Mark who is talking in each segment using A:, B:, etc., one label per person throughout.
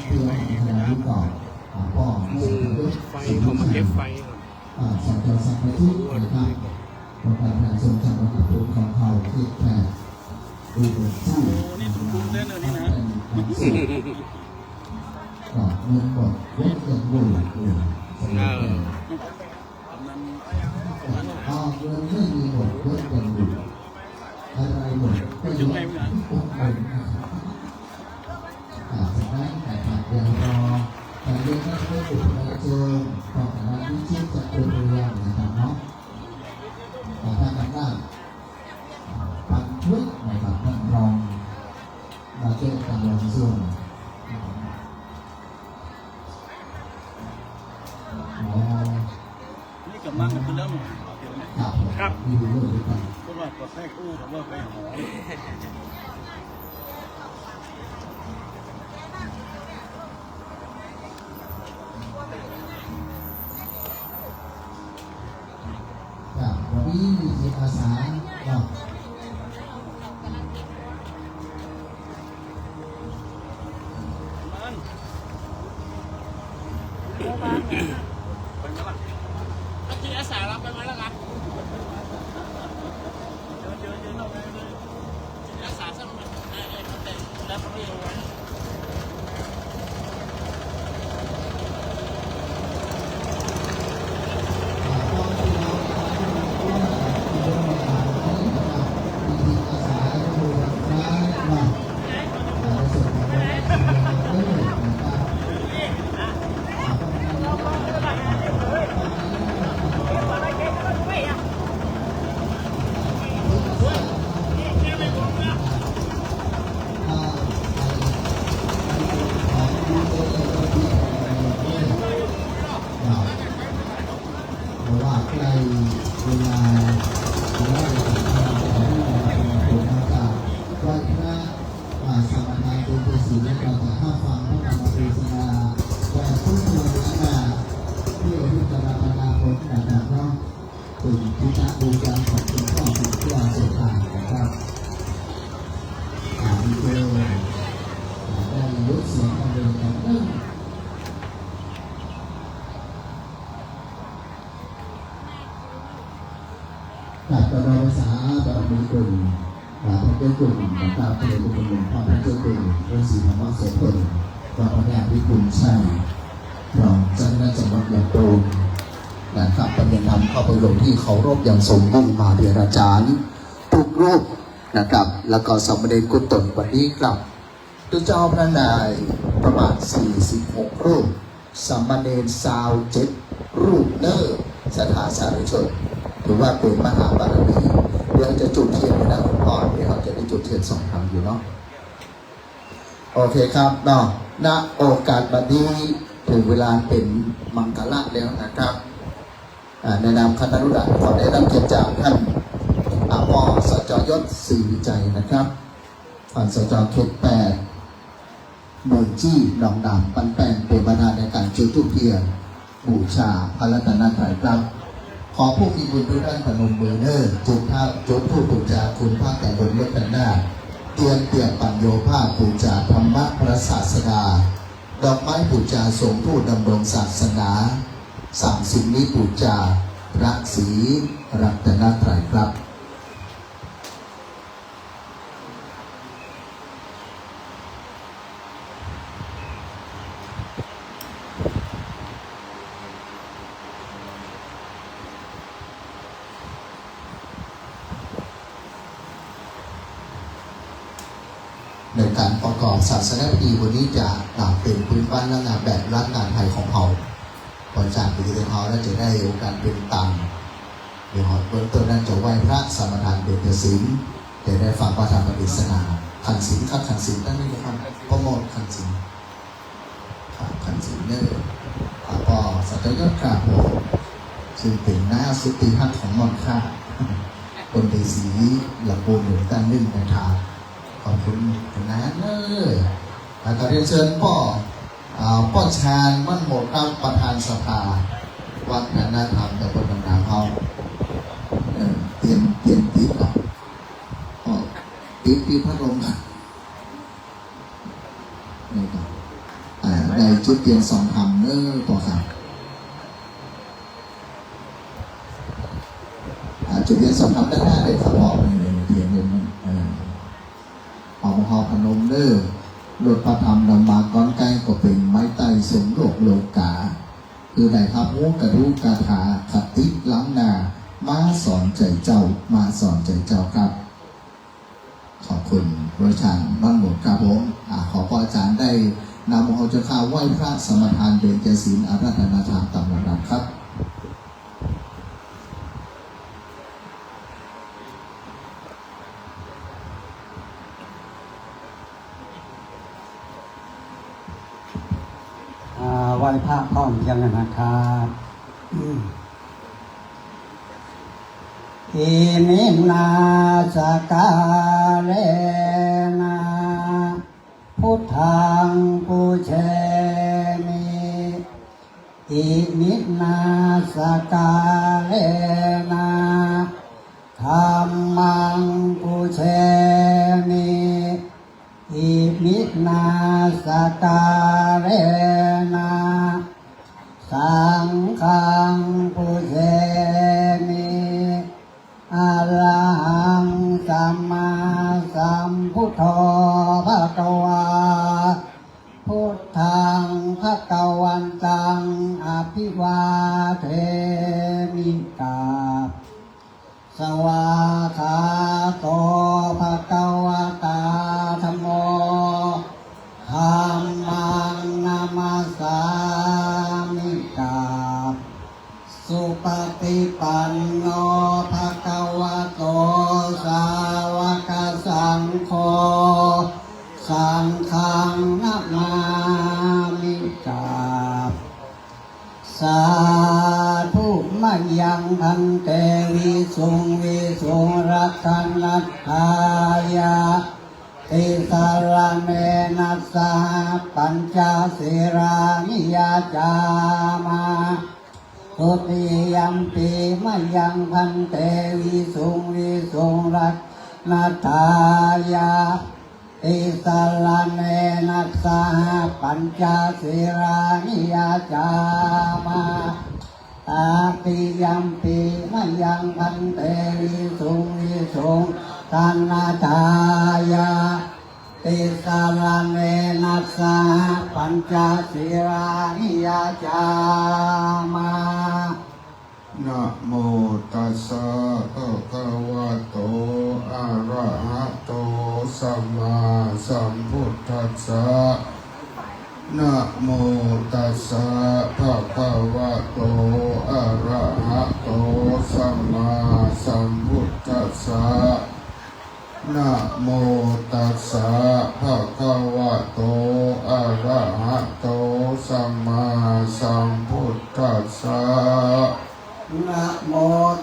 A: เพื่อให้ขณะนี้ก่อนป้อมุงไฟเขามาเก็บไฟสังเกตสังเกตทุกนะครับประกาศงานทรงจำวัตถุของเขาที่แท้ดูเป็นผู้นี่ตุ้มๆเล่นเลยนี่นะก็เงินหมดเล่นเงินบุญเอาเงินไม่มีหมดเล่นเงินบุญอะไรหมดก็ยังไม่ทุกคนจากนั้นแต่ผ่านเดือนรอแต่เรื่องนั้นไม่ถูกไปเจอต่อจากนั้นที่ชื่อจะเป็นเรื่องนะครับเนาะแต่ถ้ากันได้ปันทึกนะครับท่านรองมาเจอการลงส่วน
B: นี่กับมั่งกันเริ่ม
A: ครับมีเรื่องด้วยกัน
B: เพราะว่าตัวแทรกอู้กับว่าไปหอ
A: วันนี้มีจิตอาสาก็
B: ที่อาสารับไปไหมล่ะครับอาสาสักหน่อยแต่รับเรียนที่จะบูชาของคุณพ่อคุณครูอาจารย์นะครับมีเกลได้ยกเสียงกันเลยกันจากกระดาษภาษาแบบมีกลุ่มพระเจ้ากลุ่มนะครับเพื่อนกลุ่มพ่อพระเจ้ากลุ่มพระศรีธรรมโสพลพระพญาภิกุลชัยรองเจ้าคณะจังหวัดลำพูนนะครับประเด็นนำเข้าไปลงที่เคารพอย่างสมบูรณ์มาเดียราจารย์ทุกรูปนะครับแล้วก็สมเด็จกุตนวันนี้กลับตัวเจ้าพระนายประมาณ46รูปสามเณร27รูปเนอร์สถาสาธุชนถือว่าเป็นมหาบารมีเดี๋ยวจะจุดเทียนนะคุณพ่อเดี๋ยวเราจะได้จุดเทียน2 ครั้งอยู่เนาะโอเคครับเนาะณโอกาสบัดนี้ถึงเวลาเป็นมังกรแล้วนะครับในนามคณะรุดาขอได้รับเกียรติจากท่านป.สจ.ยศศรีวิจัยนะครับผ่านสจ.เขต8หมู่จี้หนองดำปันแปงเป็นประธานในการจุดธูปเทียนบูชาพระรัตนตรัยครับขอผู้มีบุญทุกท่านพนมมือเนิ่นจุดท่าจุดธูปบูชาคุณพระแต่บนเลือดกันหน้าเตียนเตียงปัญโยภาพบูชาธรรมะพระศาสดาดอกไม้บูชาสงฆ์ผู้ดำรงศาสนาสั่งสิ่งนี้บูชาพระศรีรัตนตรัยครับในการประกอบศาสนพิธีวันนี้จะเป็นพื้นบ้านและงานแบบรัฐงานไทยของเราพอจากพิธีของเขาแล้วจะได้โอกาสเป็นตังเดี๋ยวเบื้องต้นนั้นจะไหว้พระสมทานเบญจศีลจะได้ฟังพระธรรมเทศนาขันศีลครับขันศีลตั้งนี้นะครับพระโมทขันศีลขันศีลเนี่ยพอสัตยศกราบโมซึ่งเป็นหน้าสุติหักของมอนค่าคนดีสีหลับปูนหนุนกันนึ่งนะครับขอบคุณนะเลยแล้วก็เรียนเชิญพ่อชาญมั่นหมดครับประธานสภาวัฒนธรรมตำบลบางนาเขาเตรียมติดก่อนติดพัดลมกันนี่ก่อน จุดเทียน2ธรรมเน้อต่อครับจุดเทียน2ธรรมด้านหน้าเลยครับออกเลยเทียนเลยเอามาหอพนมเน้อรถพระธรรมนำมาก้อนใกล้ก็เป็นไม้ไต่สมโลกโลกาคือได้ครับหูกระดูกาถาคติล้ำนามาสอนใจเจ้ามาสอนใจเจ้าครับขอบคุณพระอาจารย์บ้านหมดครับผมขอพระอาจารย์ได้นำเอาเจ้าข้าไหว้พระสมทานเบญจศีลอาราธนาทานตามลำดับครับ
C: ไหว้พระพร้อมยังนะครับอิมินาสการเรนะพุทธังปูเชมิอิมินาสการเรนะธัมมังปูเชมิอิมินาสการเรนะสังฆังปูเชมิอะระหังสัมมาสัมพุทโธภะคะวาพุทธังภะคะวันตังอภิวาเทมิกาสวาคาโตภะคะวะตาธัมโมธัมมังนามัสสามิกาสุปฏิปันโนภะคะวะโตสาวกสังโฆสังฆังนะมามิกาสาธุมะยังพันเตวิสุงวิสุงรักนัตถายาติสารเมนัสสะปัญจศีรานิยาจามาทุติยัมปีมะยังพันเตวิสุงวิสุงรักนัตถายาติสารเมนัสสะปัญจศีรานิยาจามาตาติยัมปีมะยังพันเตวิสุงวิสุงตัณทายาติสารเนนัสสะปัญจศีรานิยาจามา
D: นะโมตัสสะภะคะวะโตอะระหะโตสัมมาสัมพุทธัสสะนะโมตัสสะภะคะวะโตอะระหะโตสัมมาสัมพุทธัสสะนะโมตัสสะภะคะวะโตอะระหะโตสัมมาสัมพุทธัสสะ
C: นะโม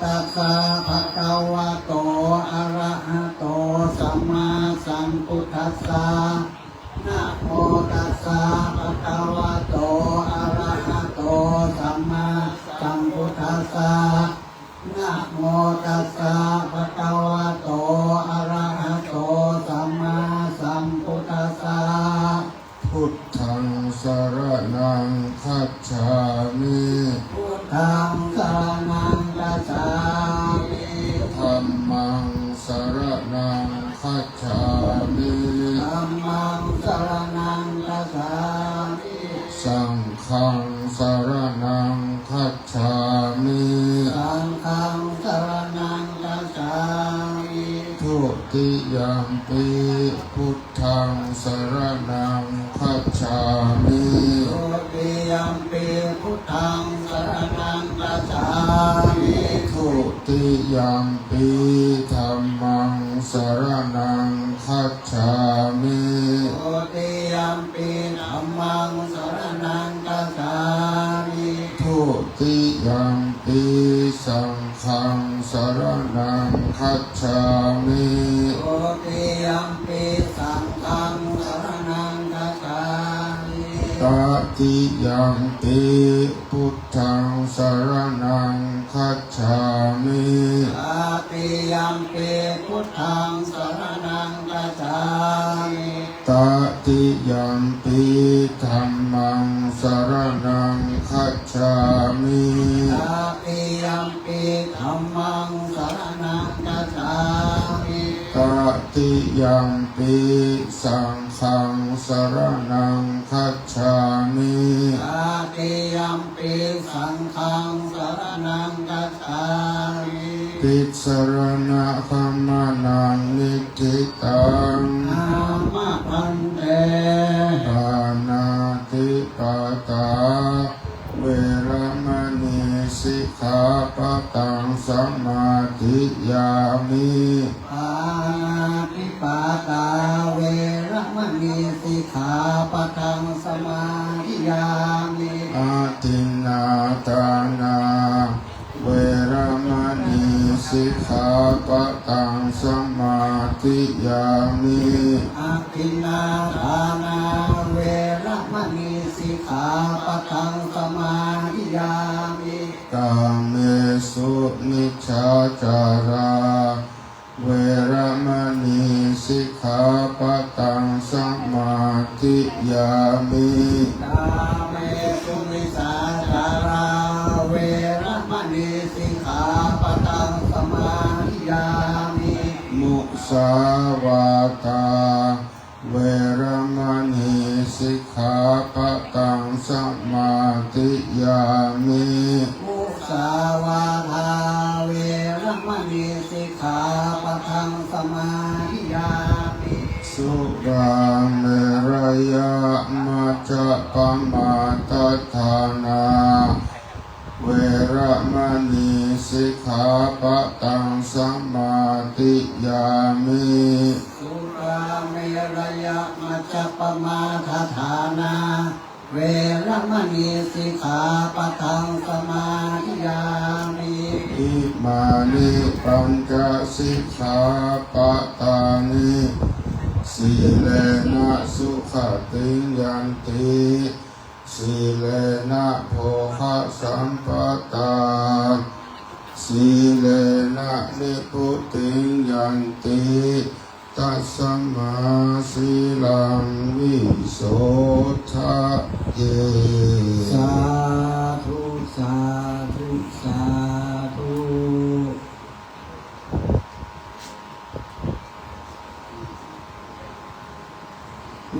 C: ตัสสะภะคะวะโตอะระหะโตสัมมาสัมพุทธัสสะนะโมตัสสะภะคะวะโตอะระหะโตสัมมาสัมพุทธัสสะนะโมตัสสะภะคะวะโตอะระหะโตสัมมาสัมพุทธัสสะ
D: พุทธังสรณังคัจฉามิ
C: พุทธังสรณังคัจฉามิ
D: ธัมมังสรณังคัจฉามิ
C: ธัมมังสรณังคัจฉามิ
D: สังฆังสรณังคัจฉามิ
C: สังฆังสรณังคัจฉามิ
D: ทุติยัมปิพุทธังสรณังคัจฉามิ
C: ทุติยัมปิพุทธังสรณังคัจฉามิ
D: ทุติยัมปิธัมมังสรณังคัจฉามิ
C: ทุติยัมปิธัมมังสรณังคัจฉามิ
D: ทุติยัมปิสังฆังสรณังคัจฉามิ
C: ทุติยัมปิสังฆังสรณังคัจฉามิ
D: ต ตติยัมปิพุทธังสรณังคัจฉามิ
C: ตติยัมปิพุทธังสรณังคัจฉามิ
D: ตติยัมปิธัมมังสรณังคัจฉามิ
C: ตติยัมปิธัมมังสรณังคัจฉามิ
D: ตติยัมปิสังฆังสรณังคัจฉามิ
C: ตติยัมปิสังฆังสรณังคัจฉามิ
D: ติสรณะคัมมานังนิทิตัง
C: อามะพันเต
D: ปานาติปาตาเวรมณีสิกขาปะตังสมาธิยามิ
C: ปานาติปาตาเวรมณีสิกขาปะทังสมาธิยามิ
D: อาทินนาตานาเวรมณีสิกขาปะตังสมาธิยามิ
C: อาทินนาทานาเวรมณีสิกขาปะทังสมาธิยามิ
D: กาเมสุมิจฉาจาราเวรมณีสิกขาปะตังสมาธิยามิ
C: กาเมสุมิสาจาราเวรมณีสิกขาปะทังสมาธิยามิ
D: มุสาวาทาเวรมณีสิกขาปะตังสมาธิยามิ
C: มุสาวาทาเวรมณีสิกขาปะทังสมาธิยามิ
D: สุราเมรยะมัจจะปมาตฐานาเวรมณีสิกขาปะตังสมาธิยามิ
C: สุราเมรยะมัจจปมาทฐานาเวรมณีสิกขาปะทังสมาธิยามิ
D: อิมานิปัญจสิกขาปะตานิสีเลนะสุขติยันติสีเลนะโภคะสัมปตาสีเลนะนิพุติยันติตัสสมาสีลังวิโสทะเย
C: สาธุสาธุสาธุ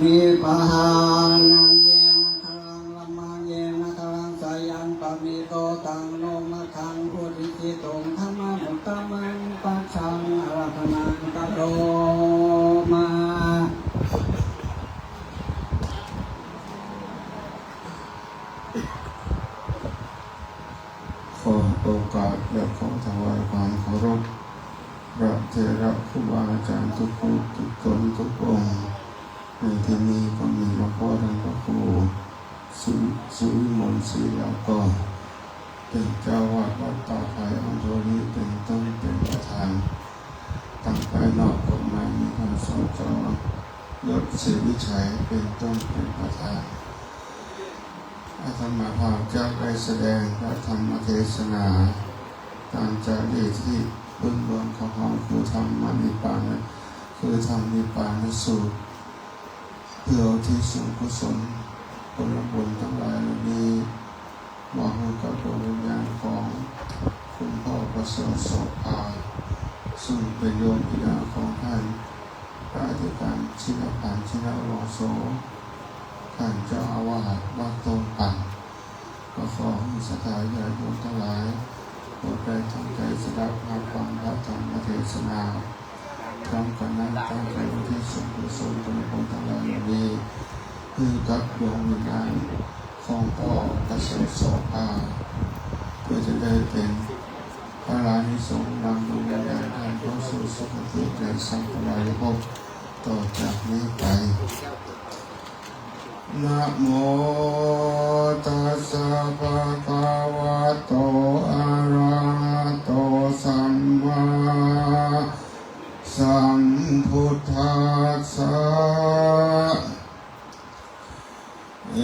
C: มีปะหานังเยนะคลังละมังเยนะคลังสายันปะมิโตตังโนมะทังพุทธิจิตงธรรมะมุตตะมังปัจฉังอรหันังกะโรมา
D: ขอโอกาสและขอถวายความเคารพพระเถระครูบาอาจารย์ทุกผู้ทุกตนทุกองค์ในที่นี้ก็มีหลวงพ่อท่านพระครูสุวิมลศรีแล้วก็เป็นเจ้าวาดวัดป่าไผ่อำเภอนี้เป็นต้นเป็นประธานตั้งแต่นอกกฎหมายมีคำสอนจอยศศรีวิชัยเป็นต้นเป็นประธานอาตมาภาพจะได้แสดงพระธรรมเทศนาตามจารีตที่พื้นเมืองของเราคือธรรมนิพพานคือธรรมนิพพานสูตรเพื่อที่ส่วนกุศลผลบุญทั้งหลายเหล่านี้มอบให้กับดวงวิญญาณของคุณพ่อประเสริฐโสภาซึ่งเป็นโยมบิดาของท่านพระอธิการชินพันธ์ชินวงโสท่านเจ้าอาวาสวัดโตนปันก็ขอให้ศรัทธาญาติโยมทั้งหลายโปรดได้ตั้งใจสดับรับฟังพระธรรมเทศนาพร้อมกันนั้นตั้งใจที่ส่วนกุศลผลบุญทั้งหลายเหล่านี้คือกับดวงวิญญาณของพ่อประเสริฐโสภาเพื่อจะได้เป็นพระรานิสงส์นำดวงวิญญาณท่านเข้าสู่สุคติในสัมปรายภพต่อจากนี้ไปนะโมตัสสะภะคะวะโตอะระหะโตสัมมาสัมพุทธัสสะเอ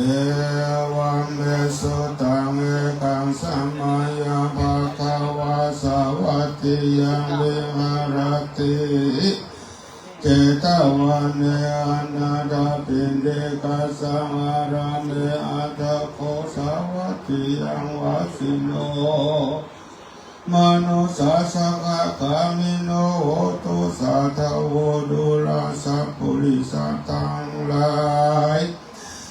D: ตินเดกาสังอาราเมอัตถโคสาวัตติยังวาสิโนมนุสาสกะกามิโนโหตุสาทโวดุลาสัพพุริสัตตังหลาย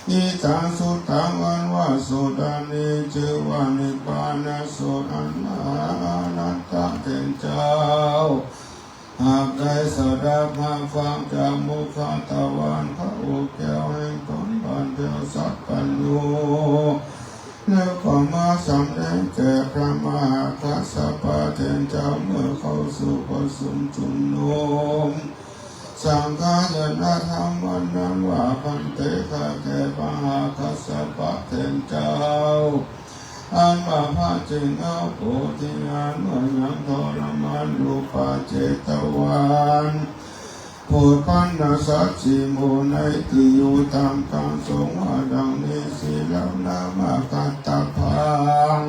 D: อิตังสุตังอันว่าสุดานิจือว่านิพพานสุดอันมหาอนัตตะเป็นเจ้าหากได้สดับมาฟังจากมุขตะวันพระอุแก้วแห่งตนบันเทวสัพพัญญู แล้วก็มาสำแดงแก่พระมหาคัสสปะเทนเจ้าเมื่อเข้าสู่ประชุมชุมนุมสังฆายนาธรรมวันนั้นว่าพันเตฆาแก่มหาคัสสปะเทนเจ้าอันว่าพระจึงเอาโพธิญาณเมื่อยังทรมานรูปาเจตวันโพธิปันนาสัจจิโมในที่อยู่ตามกลางสงฆ์ว่าดังนี้สีแล้วนามากัตตาพัง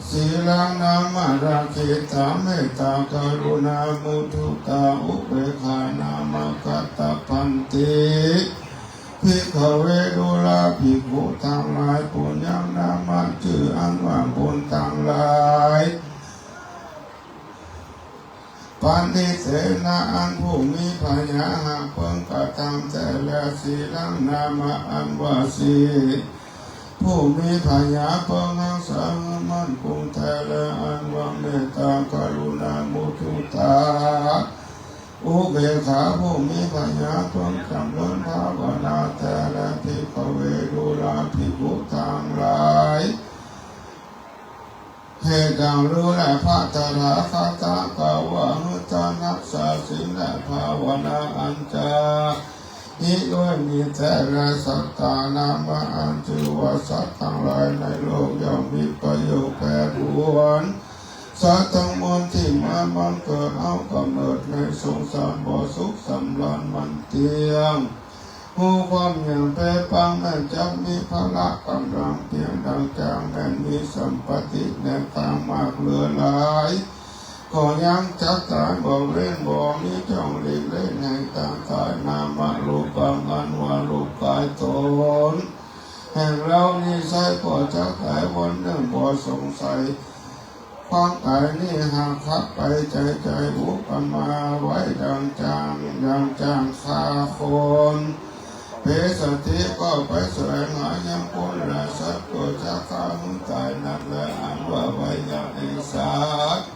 D: สีลังนามาราคิตาเมตตากรุณามุทุตาอุเบกขานามากัตตาพันติภิกขเวดุลาภิกขุทั้งหลายปุญญังนามาชื่ออันว่าบุญทั้งหลายปันติเสนาอันผู้มีพญาหากเพิ่งกระทำแต่ละสีลังนามาอันว่าสีผู้มีพญาเพิ่งรักษามั่นคงแต่ละอันว่าเมตตากรุณามุทุตาอุเบกขาผู้มีพญาเพิ่งจำเริญภาวนาแต่ละภิกขเวดุลาภิกขุทั้งหลายเหตุดังรู้และพระตถาคตกล่าวว่าหุตานักษาศีลและภาวนาอันจานี้ด้วยมีแต่ละสัตตานามาอันชื่อว่าสัตว์ทั้งหลายในโลกย่อมมีประโยชน์แปดล้วนสัตว์ทั้งมวลที่มาบังเกิดเอากำเนิดในสงสารบ่สุขสำราญมันเตียงผู้ความอย่างเปปังแม้จะมีพละกำลังเพียงดังจางแม้มีสัมปติในทางมากเหลือหลายก็ยังจักตายบ่เว้นบ่มีจ้องหลีกเล่นแห่งต่างกายนามารูปังอันว่ารูปกายตนแห่งเรานี้ใช้ก็จักตายวันหนึ่งบ่สงสัยความกายนี้หากขับไปใจอุปมาไว้ดังจางคาคนเพศติก็ไปแสวงหายังพ้นและสัตว์ตัวจะฆ่ามึงตายนักและอันว่าไว้ยังเองสัตว์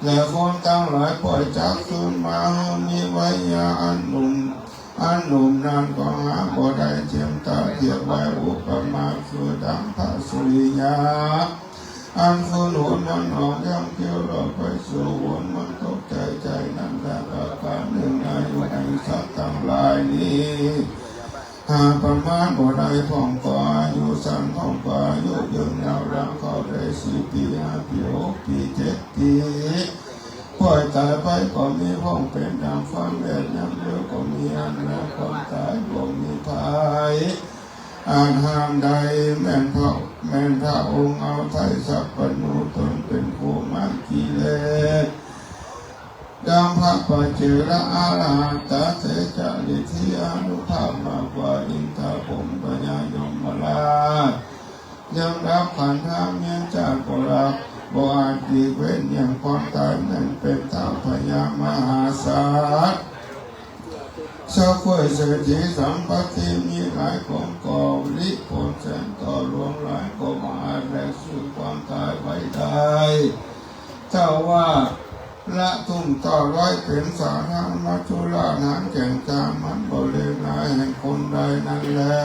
D: และคนทั้งหลายปล่อยจักคืนมามีไว้ยาอันหนุ่มนั้นก็หาบ่ได้เทียมตาเทียบไว้อุปมาคือดังพระสุริยาอันคือหนุนมันออกยังเกี่ยวเราไปสู่วนมันตกใจนั่นแหละอาการหนึ่งอายุแห่งสัตว์ทั้งหลายนี้หากประมาณบ่ได้ผ่องก็อายุสั้นผ่องก็อายุยืนยาวร่างเขาได้4 ปี 5 ปี 6 ปี 7 ปีปล่อยตายไปก็มีห้องเป็นดังฟังแดดย้ำเดียวก็มีอันแล้วความตายบ่มีภัยอาจห้ามใดแม่นพระองค์เอาไทยสัพพนุตนเป็นผู้มักกิเลสดังพระปัจเจระอาราหันตเถจาริทิอนุภาพมากกว่าอินทร์ผมปัญญายมราชยังรับขันธ์ห้าเมียนจากโบราณบ่อาจดีเว้นอย่างความตายนั้นเป็นท้าวพญามหาศาลชาวคุยเศรษฐีสัมปติมีหลายของก่อลิผลแสนต่อรวมหลายก็มาแลกสู่ความตายไว้ได้เจ้าว่าละทุ่มต่อร้อยเป็นสาธารณจุฬาหานแก่งกามันบริณาแห่งคนใดนั่นแหละ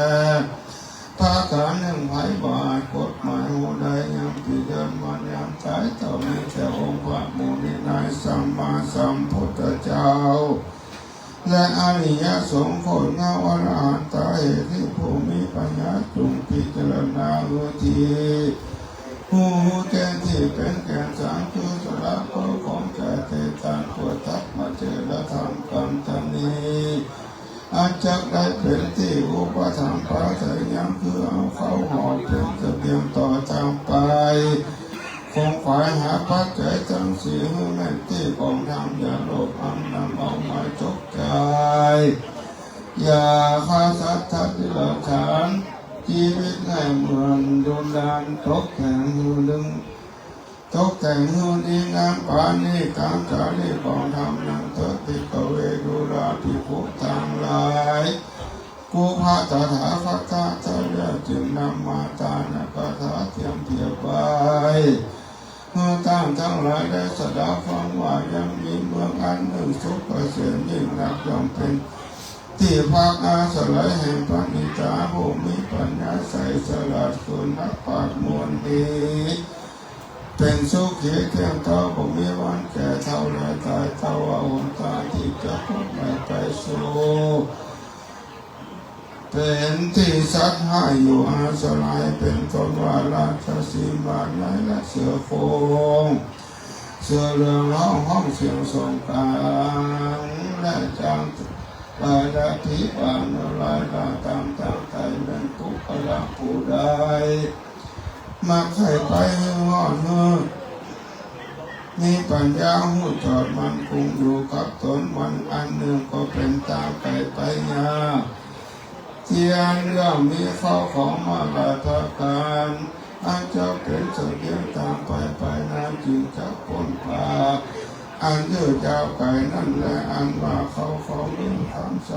D: ภาษาหนึ่งไผ่บาทกฎหมายหูใดยังพิจารณายามตายต่อมีแต่องค์พระมุนีนายสัมมาสัมพุทธเจ้าและอริยสงฆ์คนเงาอรหันตเหตุที่ผู้มีปัญญาจงพิจารณาวิธีผู้แก่ที่เป็นแก่นสารคือสละก็ของใจเตตันตัวทัพมาเจรธรรมกันตนีอาจจะได้เป็นที่อุปถัมภ์ปัจจัยยังคือเอาเขาหอเป็นเสบียงต่อทางไปคงฝ่ายหาปัจจัยทั้งสี่ให้แม่นที่กองทำอย่าโลภอันนำเอามาจกใจ อย่าฆ่าสัตว์ทัดที่หลักฐานชีวิตให้เหมือนโดนดานตกแต่งหูดึงตกแต่งหูดีงามปานีกามจารีกองทำนังเถิดพิกเวดุราภิกขุทางหลายกูพระตถาคตเจ้าจึงนำมาตานกถาเทียมเทียบไปเมื่อตั้งทั้งหลายได้สดับฟังว่ายังมีเมืองอันหนึ่งสุขเกษมยิ่งนักย่อมเป็นที่พักอาศัยแห่งพระนิจาผู้มีปัญญาใสฉลาดคือนักปราชญ์มวลดีเป็นสุขีเที่ยงเท่าบ่มีวันแก่เท่าและตายเท่าว่าหนทางที่จะพ้นไปสู่เป็นที่สัตว์ให้อยู่อาศัยเป็นต้นว่าราชสีมาในและเสือโครงเสือเรืองห้องเสียงส่งกลางและจางปาดาทิปานลายลาตามตามไทยเป็นทุกขละผู้ใดมาไข่ไปให้หอดเมื่อมีปัญญาหูจอดมันคงอยู่กับตนวันอันหนึ่งก็เป็นตามไก่ไปยาเทียนเรื่องมีข้อของมาหลายประการอันเจ้าเป็นเสถียรตามไปนั้นจึงจะพ้นผ่าอันเจ้าเจ้าไก่นั่นแหละอันว่าเขาของเรื่องคำใส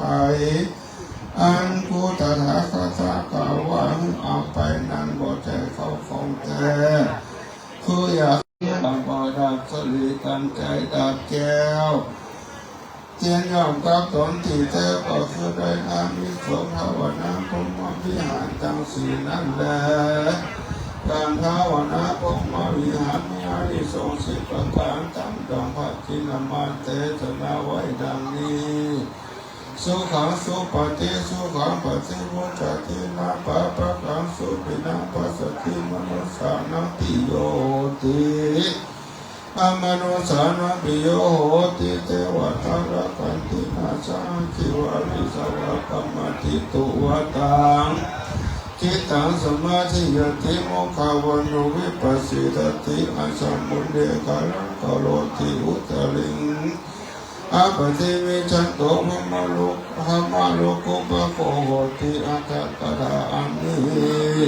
D: อันกูตถาคตกล่าวว่าเอาไปนั้นบ่ใจเขาของแท้คืออยากบางบ่ดับสลีกันใจดับแก้วเทียนยอมกับตนที่แท้ก็คือได้อามิสงภาวนาพรหมวิหารจังสีนั่นแหละการภาวนาพรหมวิหารมีอานิสงส์10 ประการตามดองพระจินมาเตศนาไว้ดังนี้สุขังสุปฏิสุขังปฏิมุจตินาปะปะกังสุปินังปัสสติมนุสานังปิโยติอมนุสานังปิโยโหติเทวตาระกันตินาสังคิวาริสวะกัมมติตุวตังจิตตังสมาธิยติโมขาวนุวิปัสสิทติอัสสมุเดกาลังกโลติอุตริงอาปฏิวิชันโตมะมะลุหะมะลุกุปะโคโหติอัตตะดาอันนี้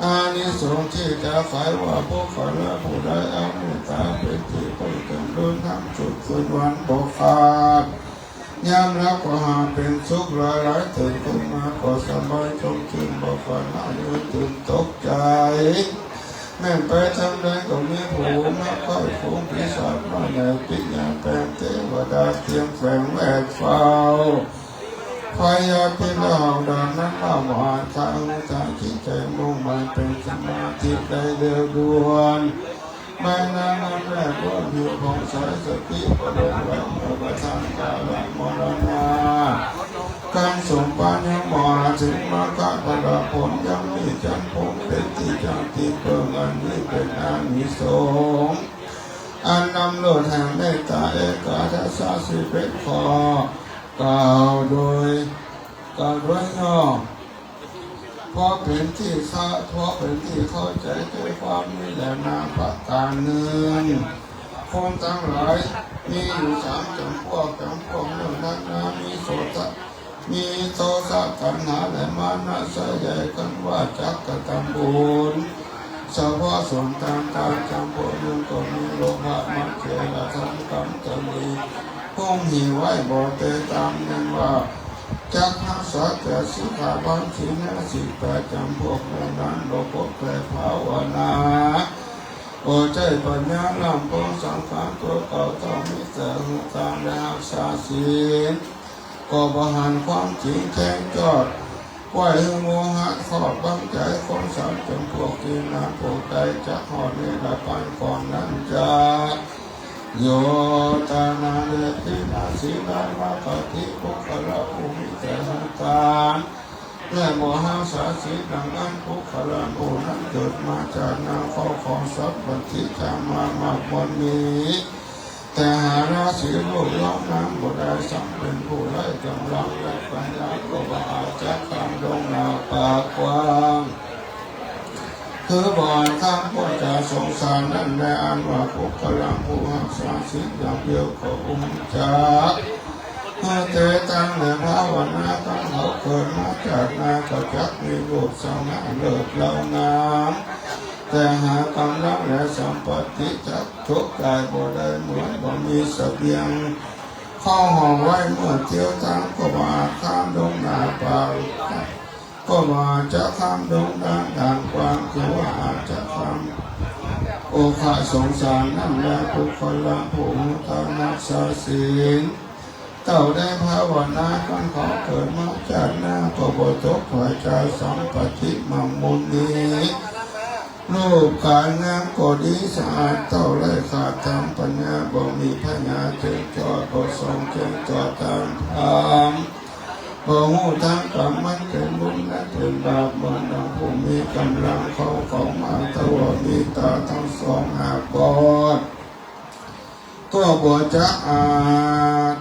D: อานิสงส์ที่จะขายว่าพวกเขาและผู้ใดเอาเมตตาเป็นที่พึ่งจำเริญทั้งสุดคืนวันบ่ขาดยามรับก็หาเป็นสุขหลายตื่นขึ้นมาก็สบายชมชื่นบ่ฝันหรือตื่นตกใจแม่ไปทำใดก็มีผู้มาคอยฝูงปีศาจมาแนวปิญาแปลงเทวดาเทียมแฝงแวดเฝ้าพยาพิลาวดานนั้นเล่าว่าทางทางที่ใจมุ่งมันเป็นสมาธิได้เร็วด่วนไม่นานแรกว่าอยู่ของสายสติประเดินแหวนประทานกาลมรณาการส่งปัญญาหมอถึงมาคาตระผลยังมีจันทร์ผมเป็นที่จังที่เปิงอันนี้เป็นอานิสงส์อันนำโลดแห่งเมตตาเอกาทัสสะ11 ข้อกล่าวโดยย่อเพราะเป็นที่เข้าใจด้วยความมีแหละนาประการหนึ่งคนทั้งหลายมีอยู่3 จำพวกหนึ่งนั้นมีโทสะตัณหาและมานะใส่ใหญ่กันว่าจักกะตำบุญเฉพาะส่วนต่างจำพวกหนึ่งก็มีโลภะมัจเจละธรรมกรรมตนีพุ่งหิวไว้บ่เตตามนั้นว่าจักหักษาแต่สิขาบางทีนะ18 จำพวกนั้นโลภะแปรภาวนาโอใจปัญญาลำพงสังขารตัวเก่าต้องมีแต่หุตามและรักษาศีลก็บหันความจริงแจ้งจอดไหวโมหะขอบบังใจของ3 จำพวกที่นาพวกใดจะหอดในละปันก่อนนั้นจะโยตานาเดตินาสีนามาปฏิปุคละภูมิแต่หันตานและโมหะสาสีดังนั้นปุคละภูนั้นเกิดมาจากนางข้อของทรัพย์บัณฑิตามามากวันนี้แต่หาราศีโลกล้อมน้ำบ่ได้สังเป็นผู้ไร้กำลังและปัญญาก็บ่อาจจะข้ามลงนาปากกว้างคือบ่อนข้ามพ้นจากสงสารนั่นแหละอันว่าปุคละผู้หักษาศีลอย่างเดียวก็อุ้มจักเมื่อเตตังและภาวนาต เกิดมาจากนาก็จักมีรูปสง่าเลิศเล่างามแต่หากำลังและสัมปติจักทุกกายบ่ได้เหมือนบ่มีเสบียงเข้าห้องไว้เมื่อเที่ยวทางก็มาข้ามดงนาป่าก็มาจะข้ามดงด่านกว้างคือว่าอาจจะข้ามโอภาสงสารนั่นแหละทุกคนละผู้ทานักษาศีลเต่าได้ภาวนากันขอเกิดมาจากหน้าก็บ่ตกถอยใจสัมปติมังมุนีรูปกายงามก็ดีสะอาดเต่าไร้ขาดทำปัญญาบ่มีพญาเจิงจอดบ่ทรงเจิงจอดตามธรรมบ่หูทางกรรมมันเป็นบุญและเป็นบาปเหมือนดังผู้มีกำลังเขาของมาตะวันมีตาทั้งสองหากบอดก็บ่จะอาจ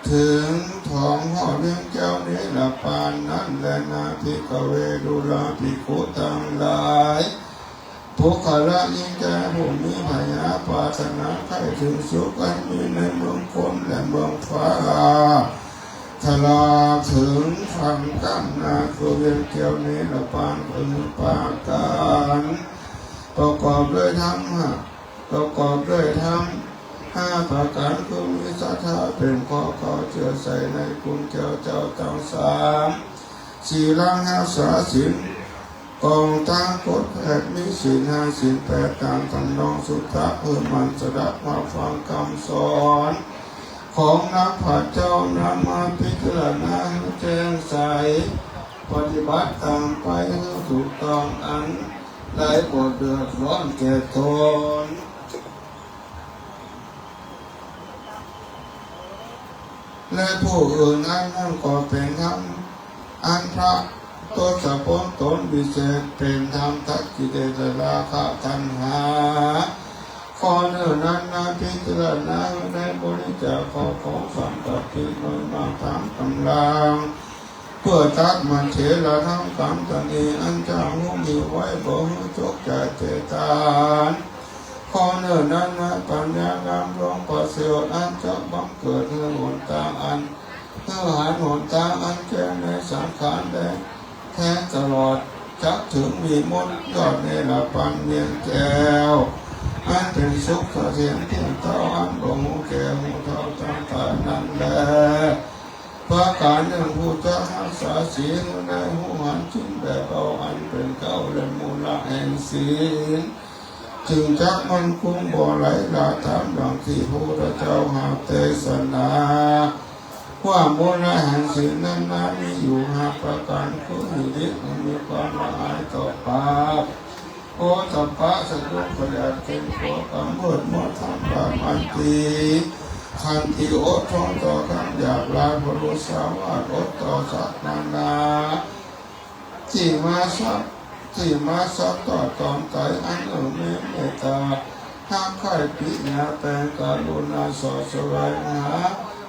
D: ถึงท้องห่อเลี้ยงเจ้านี้ละปานนั้นและนาภิกเวดุลาภิกขุทั้งหลายผู้ขละยิ่งแก่ผู้มีพยาปรารถนาใครถึงสุขอันมีในเมืองคนและเมืองฟ้าทลาถึงฝั่งกันนาคือเวียงเกี่ยวนี้ละปานพึงปาการประกอบด้วยธรรมห้าประการคือมีศรัทธาเป็นข้อเขาเชื่อใส่ในคุณเจ้าทั้งสามสี่ล้างห้าสาสินกองตั้งกฎแผดมีศีลห้าศีลแปดตามทำนองสุตตะเพื่อมันสดับมาฟังคำสอนของนักผัดเจ้านำมาพิจารณาให้แจ้งใสปฏิบัติตามไปให้ถูกต้องอันได้บทเดือดร้อนแก่ตนและผู้อื่นนั้นก็เป็นธรรมอันพระตนสะพนตนวิเศษเป็นธรรมทักกิเลสราคะตัณหาข้อเนื้อนั้นนาพิจารณาในบริจาคของสัมปติโดยมาตามกำลังเพื่อตัดมันเฉลาทั้งกรรมตนีอันเจ้าหูมีไว้บ่หูจกใจเจตานข้อเนื้อนั้นนะปัญญางามรองประเสริฐอันจะบังเกิดเพื่อหนทางอันเพื่อหาหนทางอันแก่ในสังขารแดงแท้ตลอดจักถึงมีมนยอดในละปันเมียงแก้วอันเป็นสุขเสียงเที่ยงเท่าอันบ่หูแก่หูเท่าตั้งแต่นั้นแลพระการหนึ่งผู้จะรักษาศีลในหูหันชิ้นแบบเอาอันเป็นเก้าและมูลแห่งศีลจึงจักมันคุ้มบ่ไหลลาตามดังที่พระเจ้าหาเทศนาว่ามูลแห่งศีลนั้นมีอยู่ห้าประการคือหิริมีความละอายต่อบาปโอตัปปะสะดุ้งประหยัดเป็นตัวกำเนิดมัวทำบาปอันตีขันติอดทนต่อคำหยาบลายพรุษาวาทอดต่อสัตว์นานาที่มาซับต่อตอมใจอันเมตตาห้ามไข่ปิญาแปลงกาลุณาสอดสวายหา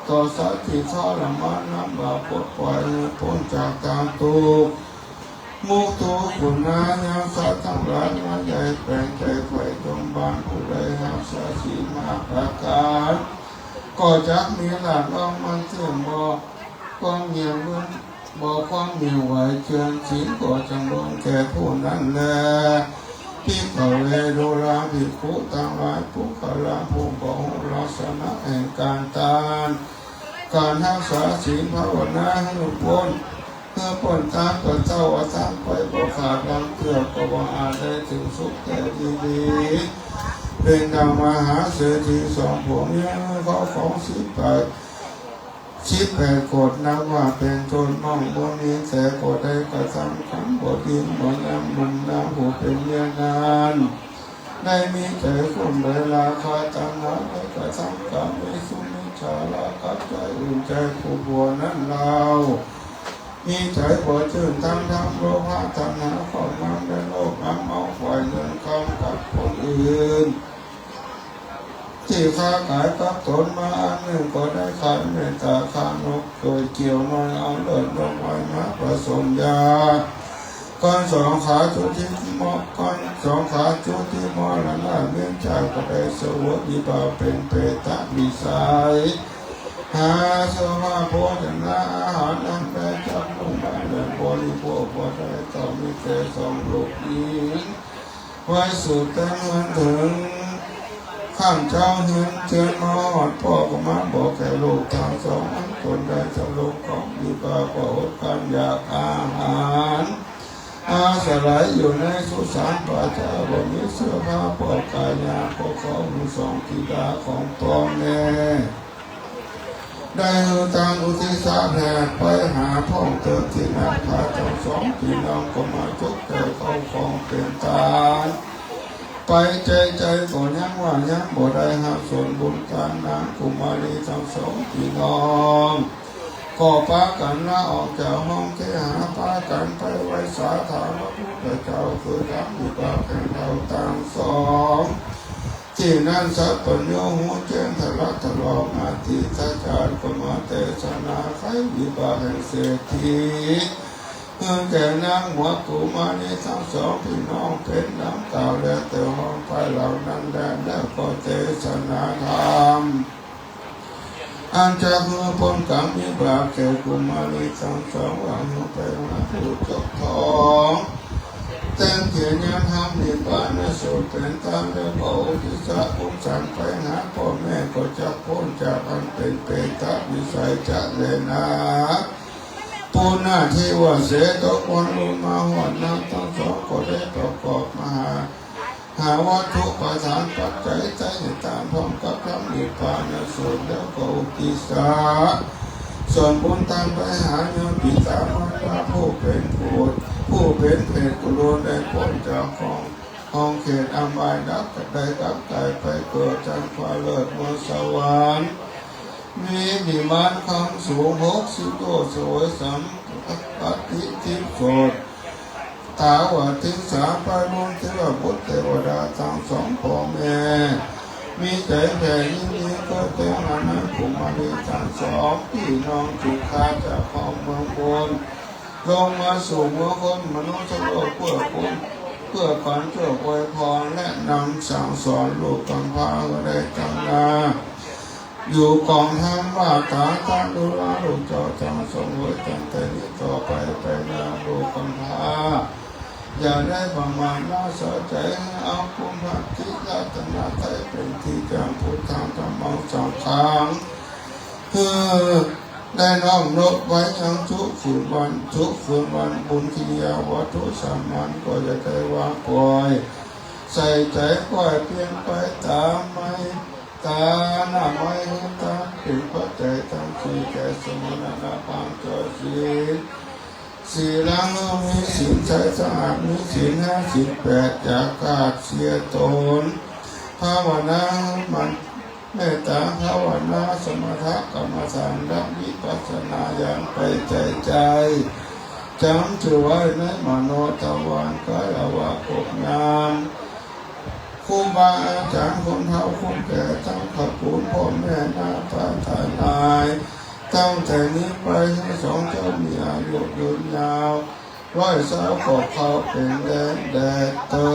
D: ต่อสัตว์ที่ทรมานน้ำบาปปลดปล่อยพ้นจากตามตุกมุตุคุณนายังสัตว์ทั้งหลายมาใหญ่แปลงใจไฟจงบานผู้ใดหาสาสีมาประการก็จักมีหลักเอามันเสื่อมบ่ความเงียบบ่ความเงียบไหวเชิญศีลก็จำลองแก่ผู้นั้นแลภิกขเวดุราภิกขุทั้งหลายผู้ขละผู้บ่หูลักษณะแห่งการทานการรักษาศีลภาวนาให้หลุดพ้นเพื่อพ้นตามตัวเจ้าอาสามไปบ่ขาดดังเกือบก็บ่อาจได้ถึงสุขแต่ดีๆเป็นดังมหาเศรษฐีสองผัวเมียเขาของ18 โกฏนับว่าเป็นตนมั่งบ่มีแต่โกฏใดกระทำขันบ่ดินบ่น้ำบุญน้ำผู้เป็นเมียนานได้มีแต่คนเวลาคาตังหาได้กระทำกรรมไม่สุนิชาลากัดใจอื่นใจผู้บัวนั้นเรามีใจบ่ชื่นทั้งโลภะตัณหาความงามในโลกน้ำเอาฝ่ายเงินคำกับคนอื่นที่ค้าขายกับตนมาอันหนึ่งก็ได้ขายเมตตาขานกโดยเกี่ยวน้อยเอาเลิศลงไว้มาผสมยาก่อนสองขาจุดที่มอก่อนสองขาจุดที่มอละนาเลี้ยงใจก็ได้สวัสดิบาเป็นเปตะวิสัยหาสภาพโภชนาอาหารนั้นได้จับลงมา บริโภคบ่ได้ต้องมีแต่สองลูกนี้ไว้สุดแต่เงินถึงข้ามเจ้าเห็นเชิญมาหอดพ่อก็มาบอกแก่ลูกทางสองคนได้สรุปของดีกว่าก็อดกันอยากอาหารอาศัยอยู่ในสุสานป่าช้าบ่มีเสื้อผ้าปลอกกายยาพวกเขามีสองธิดาของพ่อแม่ได้ตามอุทิศาแผ่ไปหาพ่อเติมที่นักพาทั้งสองพี่น้องก็มาจกใจเข้าของเป็นตาไปใจก่อนยังว่ายังบ่ได้หาส่วนบุญการนางกุมารีทั้งสองพี่น้องก็พากันลาออกจากห้องที่หาพากันไปไว้สาธารณะพระเจ้าคือทำดีกว่าแข่งเราต่างสองที่นั่นสัพพัญโยหัวเจนทะลักทะลอกมาติทัจจารก็มาเตชนาไขวิบากแห่งเศรษฐีแก่นางหัวกุมารีทั้งสองพี่น้องเป็นน้ำเก่าและแต่ห้องไปเหล่านั้นแล้วก็เตชนาธรรมอันจากเมื่อพ้นกรรมวิบากแก่กุมารีทั้งสองหวังไปหาผู้เจ้าของแต่งเขียนยันทำนิพพานสุดเป็นตามแล้วก็อุทิศภูมิสันไปหาพ่อแม่ก็จะพ้นจากอันเป็นเปตวิสัยจะเลยนะปูหน้าที่ว่าเสตกวันลงมาหัวน้ำทั้งสองก็ได้ประกอบมาหาวัตถุประสานปัจจัยใจตามพร้อมกับทำนิพพานสุดแล้วก็อุทิศส่วนบุญตามไปหาโยมปิตามารดาผู้เป็นผู้เป็นเพศกุลได้พ้นจากห้องเขตอัมบายดับได้กลับกายไปเกิดจันทร์ฟ้าเลิศบนสวรรค์มีวิมานคำสูง60 โยชน์สวยสัมปติทิพย์โสดตาวาทิสาไปมงเทวบุตรเทวดาทั้งสองพ่อแม่มีใจแผ่ยิ่งยิ่งก็เต็มมานั้นกุมารีทั้งสองพี่น้องจุฬาจากของเมืองบนลงมาสู่เมืองคนมนุษย์โลกเพื่อคุณเพื่อการช่วยอวยพรและนำสั่งสอนลูกกำพร้าก็ได้จังนาอยู่กองทัพว่าตาตาดูแลลูกเจ้าจังสมวยตั้งแต่นี้ต่อไปนาลูกกำพร้าอย่าได้ประมาทละเสียใจให้เอาคุณพระทิรัตนตรัยเป็นที่จำพุทธังธรรมังสังฆังได้น้อมนบไว้ทั้งทุกคืนวันบุญกิริยาวัตถุสามัญก็จะได้วางปล่อยใส่ใจปล่อยเปลี่ยนไปตามไม่ตาหน้าไม่ตาเป็นปัจจัยทั้งสี่แก่สมณะปัญจศีลังมีศีลใจสะอาดมีศีล58จากขาดเสียตนภาวนามันเมตตาภาวนาสมถะกรรมฐานและวิปัสสนาอย่างไปใจจำถือไว้ในมโนทวารกายวาปกงามครูบาอาจารย์คนเฒ่าคนแก่ทั้งขบุญพ่อแม่นาตาทนายตั้งแต่นี้ไปทั้งสองเจ้ามีอายุยืนยาว100 ขอเขาเป็นแดดเตอ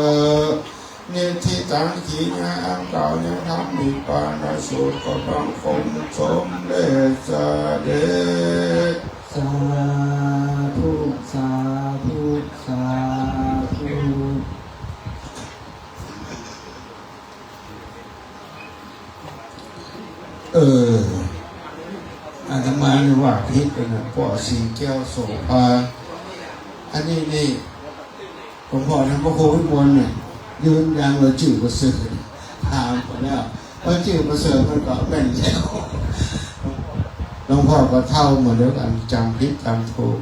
D: เนี่ยที่ตั้งขีญาอันเก่ายังทำมีปานสูตรก็บังคมสมเด็จเสด็จ
C: สาธุสาธุสาธุ
D: อาตมาเนี่ยว่าพิษเป็นพ่อสีแก้วโสภาอันนี้หลวงพ่อท่านพระโควิมลเนี่ยยืนยันว่าจื่อประเสริฐถามไปแล้วว่าจื่อประเสริฐมันก็เป็นแล้วหลวงพ่อก็เท่าเหมือนเดียวกันจำพิษจำถูก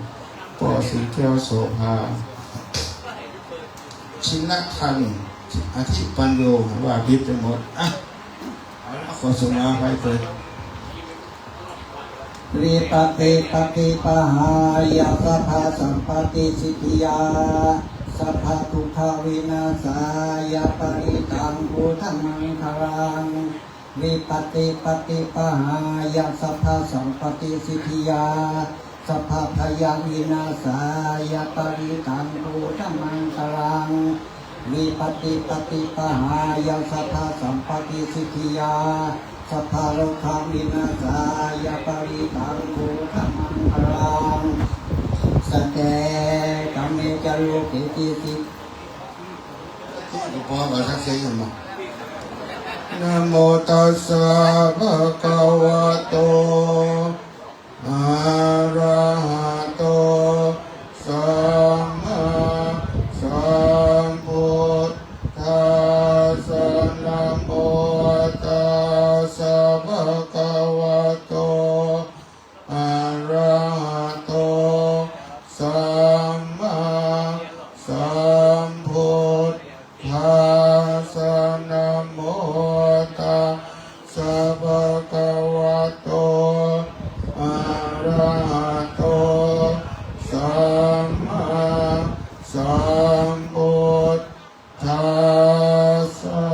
D: พ่อสีแก้วโสภาชินทันอาทิปัญโยว่าพิษไปหมดอ่ะเอาละขอสมาไปเถิด
C: ริปติปฏิปหายาสัพพะสัมปติสิทธิยาสัพพะทุกขวินาศายาปริตังพุทธังมังคลังริปติปฏิปหายาสัพพะสัมปติสิทธิยาสัพพะพยาวินาศายาปริตังพุทธังมังคลังริปติปฏิปหายาสัพพะสัมปติสิทธิยาสัพพะโลกาวินาศายาปริตังพุทธังมังคลังแสดง ยันโลเกจีติ
D: หลวงพ่อมาทักเสียงกันมานะโมตัสสะภะคะวะโตอะระหะโตสัมมาสัมพุทธัสสะนะโมตัสสะภะคะวะโตอะระหะโตสัมมาสัมพุทธัสสะนะโมตัสสะภะคะวะโตอะระหะโตสัมมาสัมพุทธัสสะ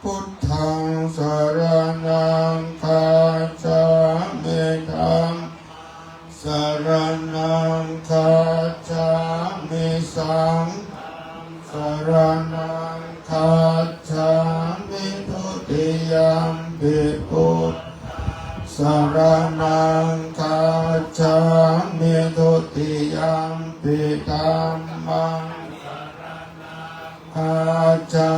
D: พุทธังสรณังคัจฉามิธัมมังสรณังคัจฉามิสังฆังสรณังคัจฉามิทุติยมปิพุทธสรณังคัจฉามิทุติยมปิธัมมังคัจฉา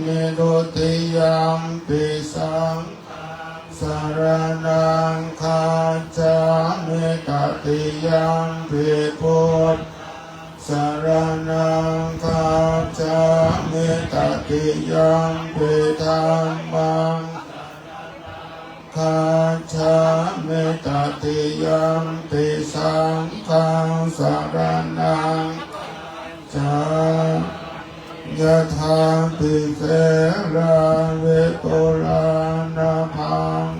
D: มิทุติยมปิสังฆังสรณังคัจฉามิตติยมปิพุทธสรณังคัจฉามิตติยมปิธัมมังคัจฉามิตติยมปิสังฆังสรณังคัจฉายะถาปิเสราเวโกลานาภัง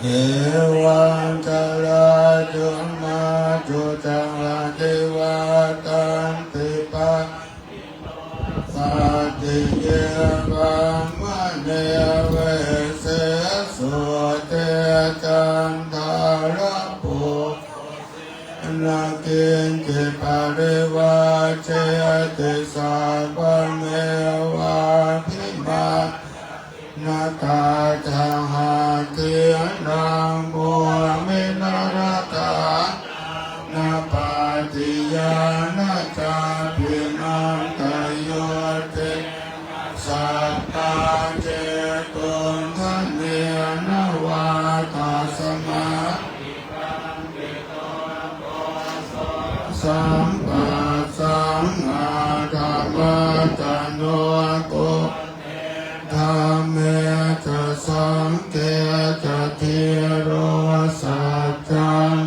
D: เอวังตลาจุมาจุตังอาทิวาตันติปะปาติเยวังมะเนเวเสสุเตจันทาระปุนาคินจิปาริวาเชติสาปะเมวะพิมานาตาจาหาเทียนังบัวมินาราตานาปาติยานาจาปินันตโยติสัตตาเจตุนทันเนนวาตาสมาสัมปัสสังอาธรรมจันโนโกธรรมเมจะสังเกจะเทโรสัจจัง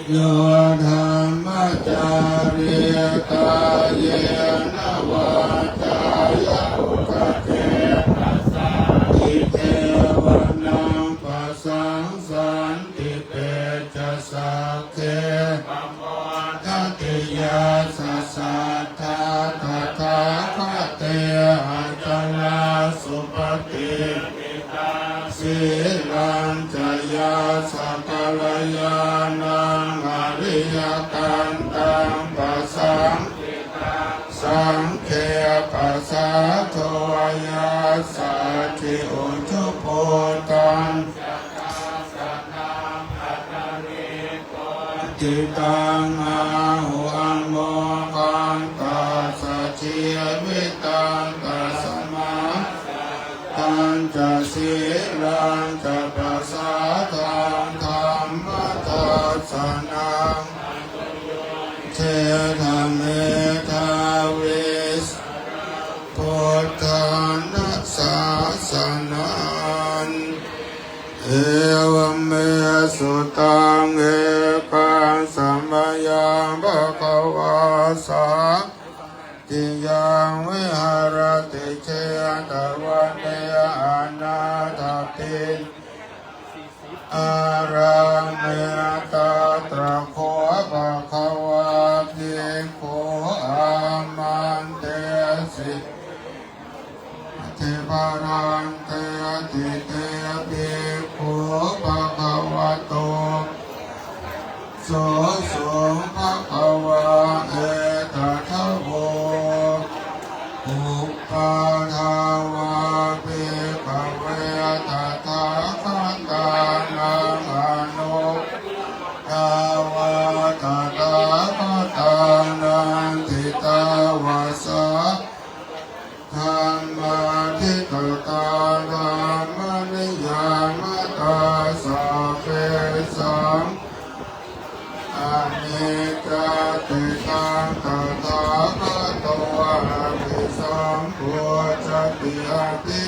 D: โยธรรมจาริกาเยนวาจายะอุคเทปัสสะอิเทวนังปัสสังสันติเปจะสักเขปัมโมทัตติยาสัสสะทาตถาคเตอัตตนาสุปฏิสีลังจยาสักลายานังอริยกันตังปัสสังสังเขปัสสะโทยาสัจจิอุจุโพตังจิตังอาหุอังโมคังตัสสะเชียวิตังตัสมาตังจะสีลังจะปัสสะทังธรรมทัสสะนังเทธรรมเมธาวิสพุทธานัสสะสนันเอวเมสุตังเอกังสัมมายังภะคะวาสาติยังวิหารติเชตวันเนอนาถปินอารังเมตตระโคภะคะวะภิกขุอามันเตสิ เทวารังเตติเตปิโขภะคะวะโตโสภะคะวะเอตถะโว ติตังตถาคตโตอะภิสัมพุทธติอาภิ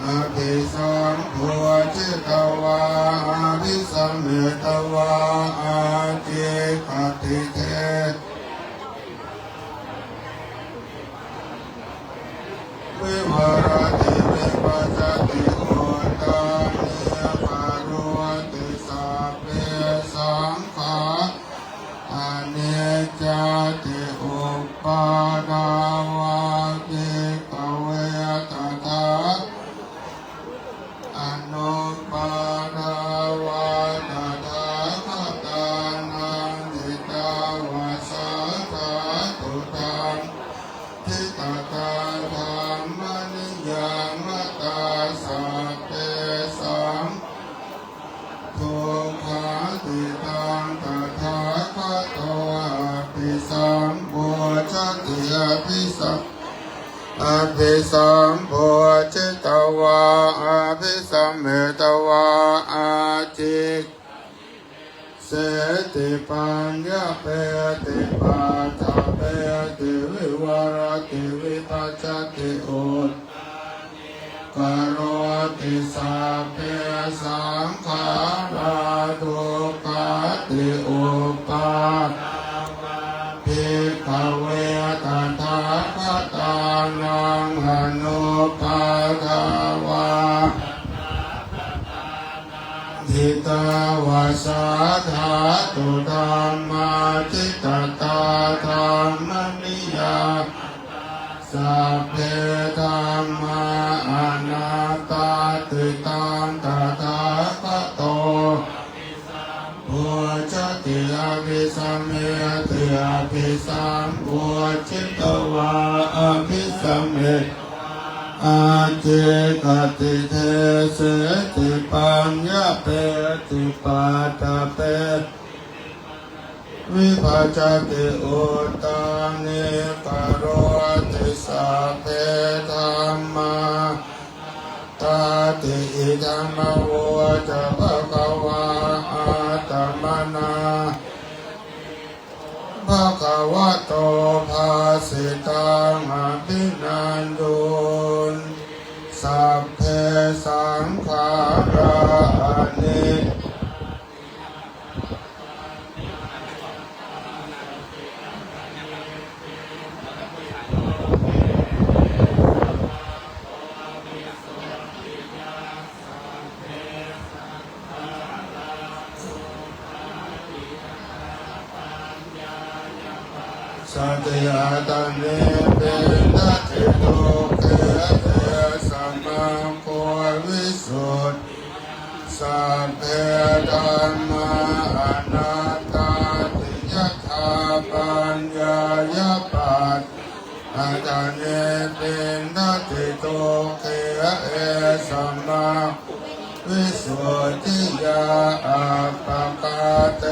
D: อภิสัมพุทธิตวาอภิสัมเมตวาอาจิปติเทวิวรติวิปัสสติโอตานิปารวติสัพเพสังขาอนิจจติอุปาทาวาติภเวตถาอนุปาทาวาตถาคตานังนิตาวาสาธาตุตังทิตตาธรรมนิยามตาสัพเพสังทุกขาติตังตถาคตโตอะภิสัมพุทธติอะภิสัมอภิสัมพุทธิตวาอภิสัมเมตวาอาจิเสติปัญญาเปติปัฏฐาเปติวิวรติวิปัสสติอุตกโรติสัพเพสังขาราทุกขาติอุปาภิกขเวตถาคตานังอนุปาทาวาทิตาวาสาธาตุธัมมาทิตตาธรรมนิยาสัพเพธัมมาอนัตตาติตังตถาคตโตพุทธติอาภิสัมเมติอาภิสัมพุทธิตวาอาภิสัมเมอาเจกติเทเสติปัญญาเปติปัฏฐาเปวิภัจจติอุตตานิปโรติสัพเพธัมมาตาติอิธัมมโวจะภะคะวาอะตมนาภะคะวะโตภาสิตังอภินันตุสัพเพสังขารานิสัตยาตันเนเปนัตถิโตเกเตสัมมาโควิสุทธิสัพเพธัมมาอนัตตาติยถาปัญญายปัสอาจารเนเปนัตถิโตเกเอสัมมาวิสุทธิยาอัปปกาเต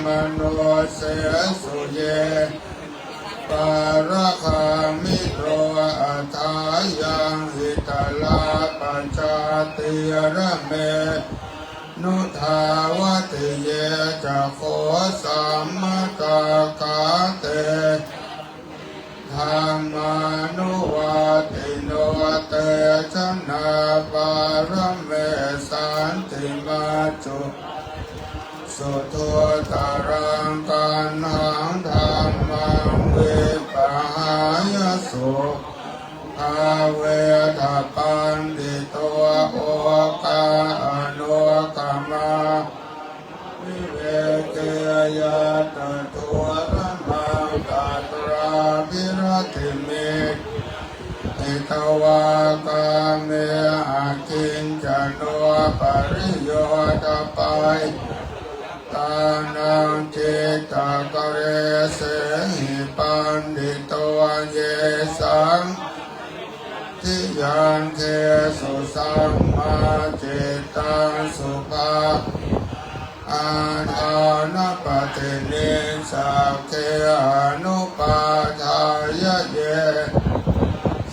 D: มโนเสสุเยปาระคามิโรอัฏฐายังหิตาลาปัญจติยระเมนุทาวติเยจะโคสัมมตากาเตธรรมานุวัติโนเตชนะปารเมสันติมาจุสุทุตารังกันหังธรรมังวิปหายสุภาเวทปันติตัวโอกาอนุกรรมาวิเวกยาตทัวระมังตัตราภิรติเมอิตวากาเมอากินจโนปริโยตปัยตานังจิตตกเรเสหิปันดิโตเยสังทิยังเทสุสัมมาจิตตังสุภาอาทานปฏิเนสัพเทอนุปาทายเย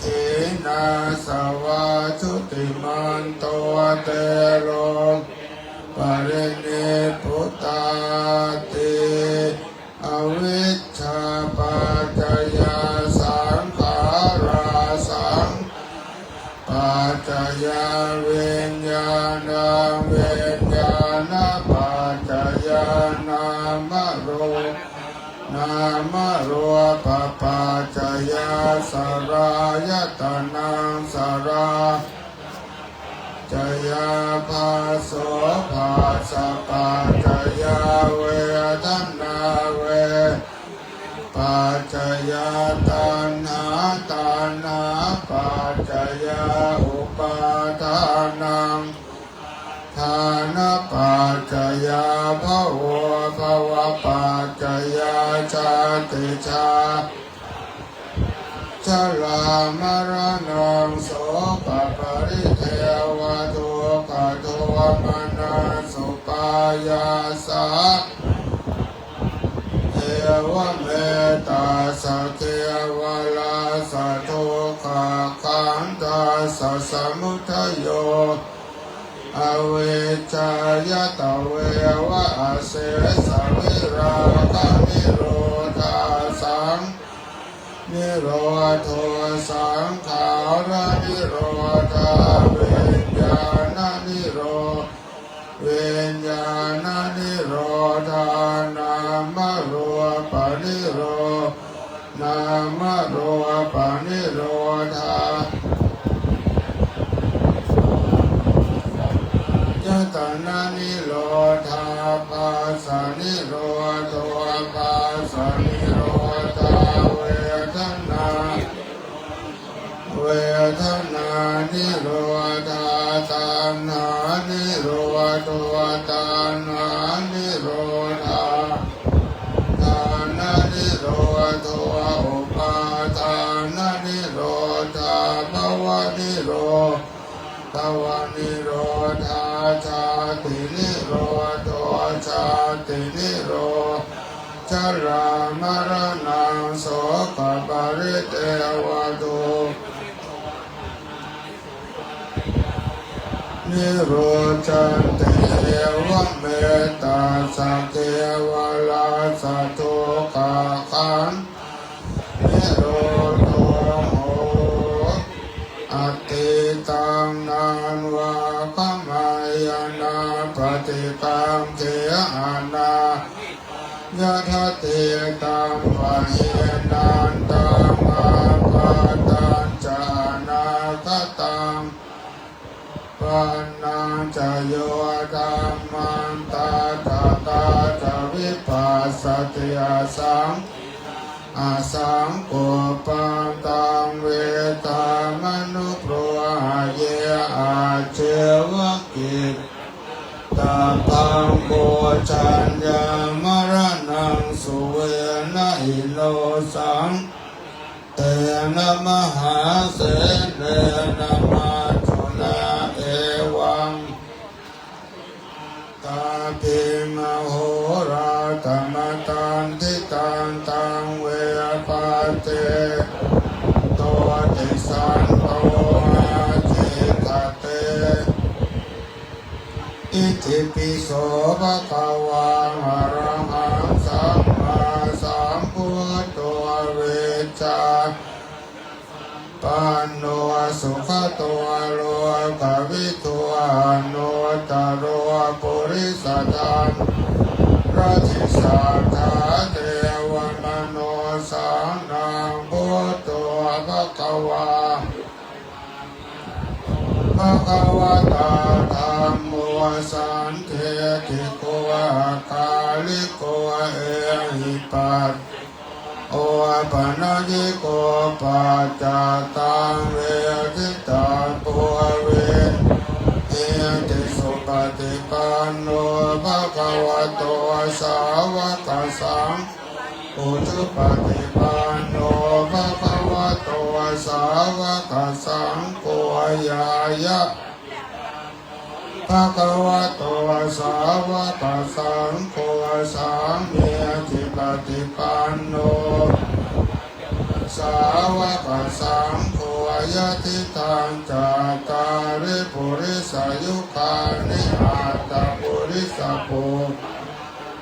D: ขีนาสวาชุติมันโตเตโลปรินิพุตตาติอวิ นามโรปปาจยาสรายตนังสราจยาภาโสภาสปัจจยาเวทนาเวปัจจยาตัณหาตัณหาปัจจยาอุปาทานังทานปัจจยาภวภวปัจจยาชาติชาชรามรณงโสปปริเทวทุกขโทมนัสสุปายาสาเอวเมตตาสะเกวลาสะทุกขขันธาสะสมุทัยโยอเวชชายตเววะอาเสสะวิราคะนิโรธาสังนิโรธสังขารานิโรธาเวญญาณนิโรเวญญาณนิโรธานามโรปะนิโรนามโรปะนิโรธายตนานิโรธาภาสานิโรธภาสานิโรธาเวทนาเวทนานิโรธาตัณหานิโรธตัณหานิโรธาทานนิโรธอุปาทานนิโรธาภวนิโรภวนิโรธาชาตินิโรธชาตินิโรชรามรณะโสกปริเทวทุนิโรจันเตวะเมตตาสักเกวลาสัตถุกะขันนิโรธโหอติตังนานวะขมายนาปฏิกังเขอานา ยะทะเตตังวะเฮนันตังอาปาตังจานาคตังปันนังจะโยธัมมังตาตาตาจะวิปัสสติอาสังอาสังโกปังตังเวตามนุปโรหะเยอาเจวะกิจตาปังโกชัญญามรณังสุเวนะอิโลสังเตนะมหาเสเนนะมาจุลาเอวังตาปิมโหราตมตันทิตังตังเวปาเตโตติสันโตอาจิตเตอิติปิโสภะคะวะอะระหังสัมมาสัมพุทโธเวชชาปันโนสุขโตโลกวิทูอโนตโรปุริสธรรมราชิสาธาเทวมโนสังนังพุทโธภะคะวะภะคะวะตาธัมโมสันเทติโกอาคาลิโกเอหิปัสโอปนะยิโกปัจจตังเวทิตังปุเวเอติสุปฏิปันโนภะคะวะโตสาวกสังฆอุชุปฏิปันโนภะคะวะโตสาวกสังโฆยายะภะคะวะโตสาวกสังโฆสังเมติปฏิปันโนสาวกสังโฆยะติตังจัตตาริปุริสายุคานิอัตตปุริสปุ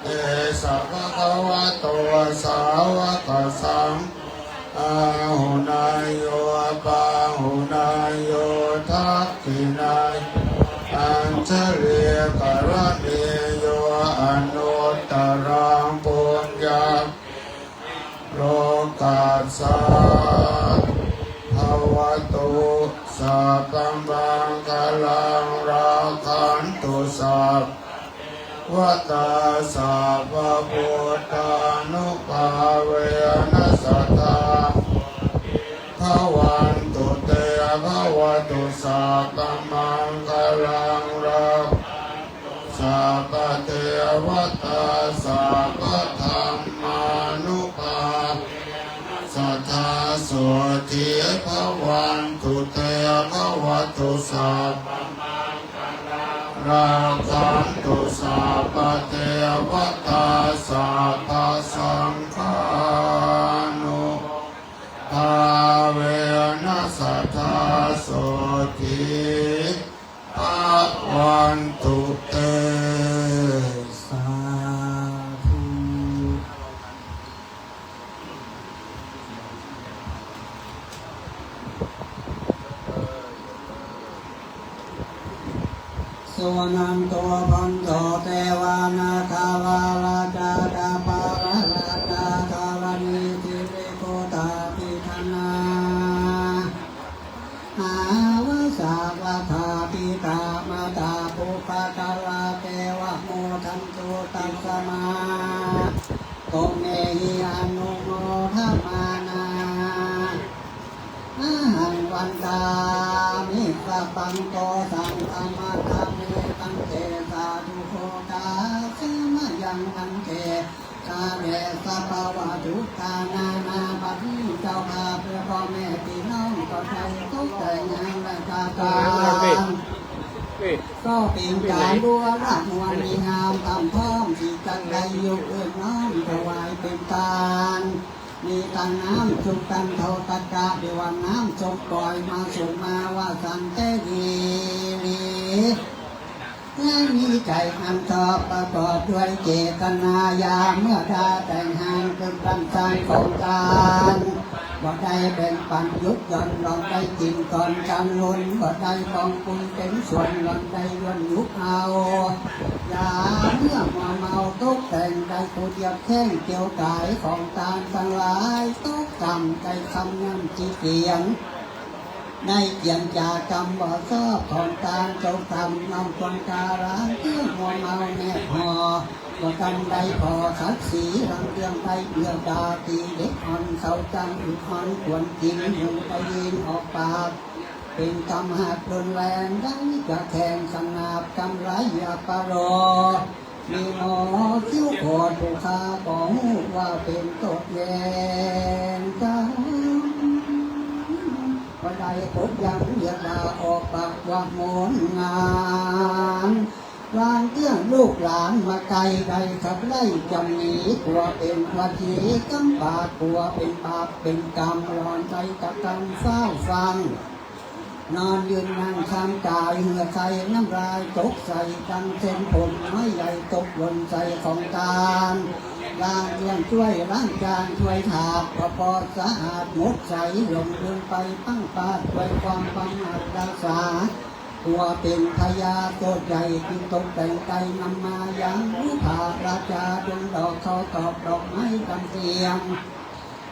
D: เอสะภะคะวะโตสาวกสังอาหุนายโยปาหุนายโยทักขินายอัญเชลีกรณีโยอนุตตรังปุญญา โลกัสสะภวตุสัพพมังคลังราคันตุสัพวัตตาสัพพพุทธานุภาเวนัสสะทาภวันตุเตภวตุสัพพมังคลังราสัพพเทวตาสัพพธรรมานุภาสัทธาโสติภวันตุเตภวตุสัพพราคันตุสัพพเทวตาสัพพสังฆานุภาเวนัสสัทธาโสติภวันตุเต
C: สาธุสวนันตัวพันโตเทวานาคาวาราชาตาปาราราชาคาวานิจิริโกตาปิธนาอาวสาวะธาปิตามาตาปุปะกาลาเทวะโมทันตุตัสสมาโตเมหิอนุโมทมานาอาหังวันตามิสัพพังโตสังฆมาธรรมเมตังเตสาธุโคกาสมะยังมันเกกาเดสัพพวะทุกขานานาบัดนี้เจ้าข้าเพื่อพ่อแม่พี่น้องก็ใจทุกข์แต่งานและกาการก็เป็นการบัวรักนวลมีงามตามพร้อมที่จังใดอยู่เอื้อน้อมถวายเป็นทานมีตังน้ำจุกตันเท่าตะกะเดี๋ยววันน้ำจมปล่อยมาส่งมาว่าสันเตดีลีและมีใจอันชอบประกอบด้วยเจตนายาเมื่อได้แต่งงานเป็นปันใจของการบ่ได้เป็นปันยุดย่อนลองได้กินก่อนกันล้นบ่ได้กองปุญเป็นส่วนลองได้ย่อนยุกเอาอย่าเมื่อเมาตกแต่งได้ตัวเดียวแข้งเกี่ยวกายของตาทั้งหลายตกกรรมใจคำน้ำจีเสียงในเกียงจากรรมบ่ชอบของการเจ้าทำนำคนการะเพื่อมัวเมาแน่พอบ่กันได้พอสักสีรังเรื่องไปเบื่อดาตีเด็กอ่อนเสาจังอุทอนควรกินหูไปยินออกปากเป็นกรรมหักรุนแรงดังกระแทงสนาบกำไรอย่าปรอมีหนอคิ้วโคตรผู้ค้าบอกว่าเป็นตกแยงจังวันใดพบยังเรียกดาออกปากว่าโมนงานรางเตื้องลูกหลานมาไกลใดขับไล่จำหนีกลัวเป็นวัฏีกำปากกลัวเป็นบาปเป็นกรรมร้อนใจกะกันเฝ้าฟังนอนยืนนั่งทำกายเหงื่อใครน้ำลายตกใส่กันเส้นผมไม่ใหญ่ตกหล่นใจของการล้างเลี้ยงช่วยล้างจานช่วยถาดพอสะอาดหมดใสลงเดินไปตั้งปาดด้วยความปังหัดรักษาตัวเป็นพญาโตใหญ่ที่ตกแต่งใจนำมายังรู้ผ่าราชาดวงดอกเขาตอบดอกไม้กำเสียง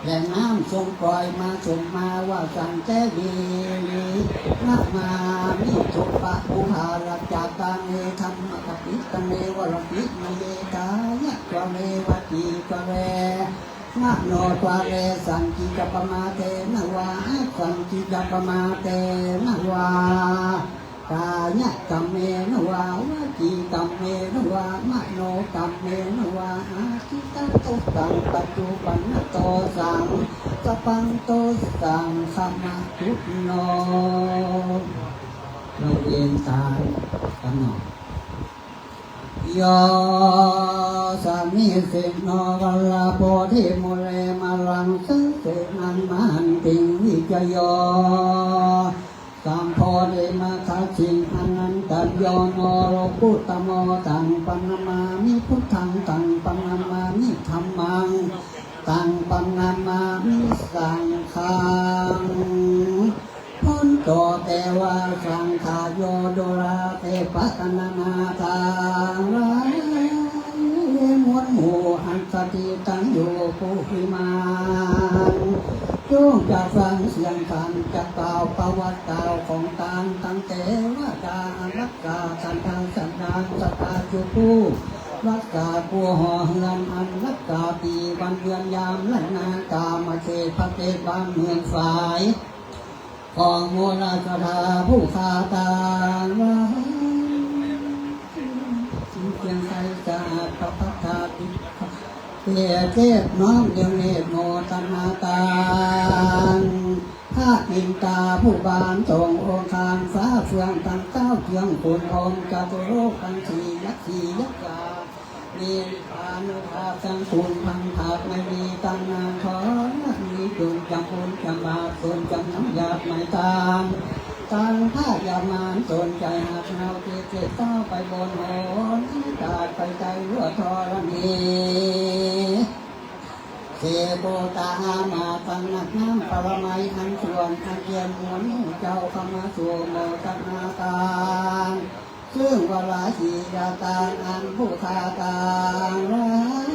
C: แหล่งน้ำทรงปล่อยมาส่งมาว่าสั่งแท้ดีนักมามิจุปะภูหาราชาตาเนธรรมกปิตเนวรปิตเมเยกายะกวเมวัตีกวเรนะโนกวเรสังกิจปมาเตนะวาสังกิจปมาเตนะวากายะกัมเมนะวาวจีกัมเมนะวามโนกัมเมนะวาอาทิตตุสังปัจจุบันโตสังสปังโตสังสมาทุโนเราเรียนตายกันหน่อยยอสามิสิโนวัลลาโพธิโมเลมาลังสังเสนังมันติงวิจโยสัมโพธิมาคาชิงอนันตัญโยโนโรพุตโมตังปันนามามิพุทธังตังปันนามามิธัมมังตังปันนามามิสังฆังพ้นโตเตวะสังฆโยโดราเตปัตนานาทางไรมวลหมู่อันส ติตั้งอยู่ผู้พิมานจ้องจะฟังเสียงกันจะกล่าวประวัติกล่าวของต่างตั้งแต่ว่าดารักกาสันทางสันดานสตาจุผู้รักกาปัวห่อเฮือนอันรักกาปีวันเดือนยามลันนากามาเทพระเทศบ้านเมืองฝ่ายของโมราชดาผู้คาตาว่าเพียงใครจะพระพักตาติเพียเทพน้อมเดียวเนตโมตนาการภาคนินตาผู้บานทรงองค์การฟ้าเฟืองตั้งเก้าเทียงคุณองค์จตุโลกทั้งสี่ยักษ์สี่ยักษ์ยามีพานุภาพทั้งคุณพังผาดไม่มีตั้งนานขอมีจุนจำพุนจำบาปส่วนจำน้ำหยาบไม่ตามการพาดยามานสนใจหักเนาที่เจ็ดต้าไปบนโหนตาดไปใจรั่วทอรณีเสโบตามาตั้งนักน้ำปรมัยอันส่วนอันเยียมหวนเจ้าเข้ามาสู่โมตนาการซึ่งวราศีดาตาอันผู้คาตาร้าย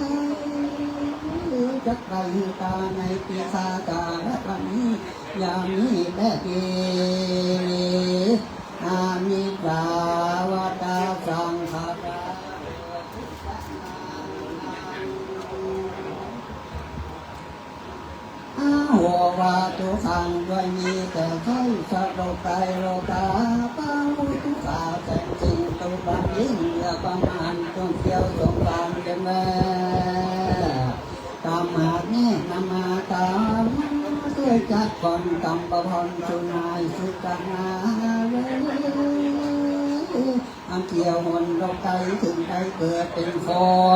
C: จักไรตาในปีคาตาและวันนี้ยามนี้แม่ปีอามิตาวตาสังขารหัวว่าทุกขังด้วยมีแต่ใช้สะโลกไตโลกาป้าทุกขาแต่จริงตุบันยิ่งเหลือประมาณจงเที่ยวสงบานเดินแม่ตามหาแน่นำมาตามด้วยจัดก่อนกำประพรสุนายสุจนาอันเกี่ยวหนโลกไตถึงได้เกิดเป็นค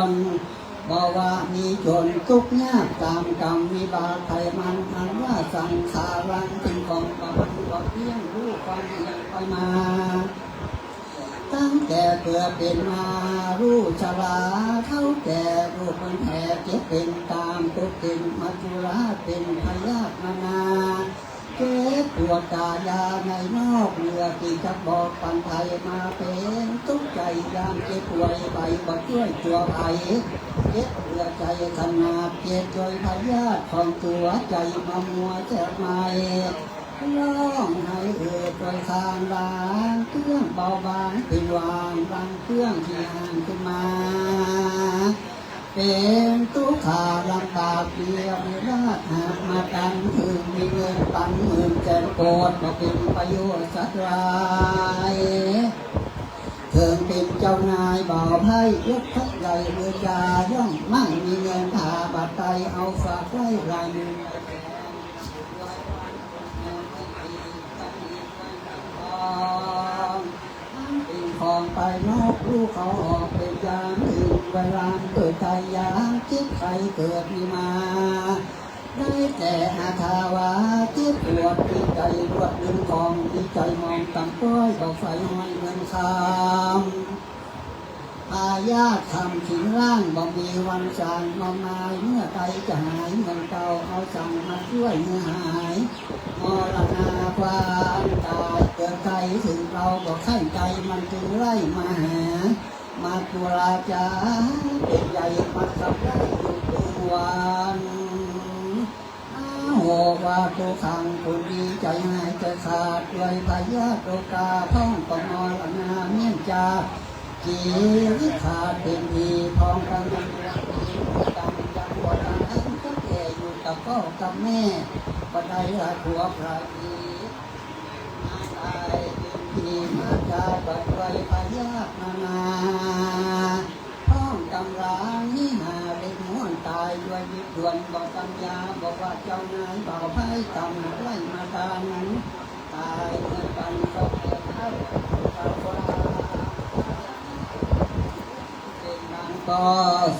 C: นบอกว่ามีจนทุกข์ยากตามกรรมวิบากไทยมันอันว่าสังขารังเป็นของประมันก็เพียงรู้ความเอียงไปมาตั้งแต่เกิดเป็นมารู้ชราเท่าแก่รู้คนแห่เจ็บเป็นตามตุกเป็นมัจจุราชเป็นพยาธินานาเจ็บปวดกายาในนอกเรือที่จะบอกปันไทยมาเป็นทุกข์ใจยามเจ็บป่วยไปบ่ช่วยตัวไทยเจ็บเรือใจขนาดเจ็บโดยพยาธิของตัวใจมามัวแจกไม่ร้องให้เอืดโดยทางล้างเครื่องเบาบางเป็นวางบางเครื่องที่ห่างขึ้นมาเป็นทุกขาลำบากเดียวมีราชหากมาดันถึงมีเงินปันหมื่นแสนโกดมาเป็นประโยชน์สักรายเถิงเป็นเจ้านายบ่าวไพ่ยกทัพใหญ่เรือยาย่องมั่งมีเงินถาบาดไตเอาฝากไว้รายมือเป็นของไปนอกลูกเขาออกเป็นยามถึงเวลาเกิดใจยามคิดใครเกิดมีมาได้แต่อาทาวาที่ปวดที่ใจรวดดึงของที่ใจมองต่ำต้อยบอกไฟห้อยเงินคำอาญาทำทิ้งร่างบอกมีวันจางมามายเมื่อใจจะหายเงินเก่าเอาสั่งมาช่วยเมื่อหายมรณาความตายเกิดใจถึงเราบอกขั้นใจมันจึงไล่มาหามาตุลาจาเป็นใหญ่มาขับไล่อยู่ทุกวันโหว่าทุกขังคนดีใจหายใจขาดเลยพยาธิโรคาพ้องปมรณาเมียนจาจีวิขาดเป็นดีพองกันยังตั้งยังปวดอันก็แก่อยู่กับพ่อกับแม่ก็ได้ละผัวพระดีมาตายเป็นดีมาจาบัดไว้พยาธินานาพ้องกำลังนี่หาเล็กม้วนตายด้วยวิบวนบอกตำยาบอกว่าเจ้านายบอกให้ตำไล่มาตานั้นตายเมื่อปันก็เกิดเข้าเจ้าคนก็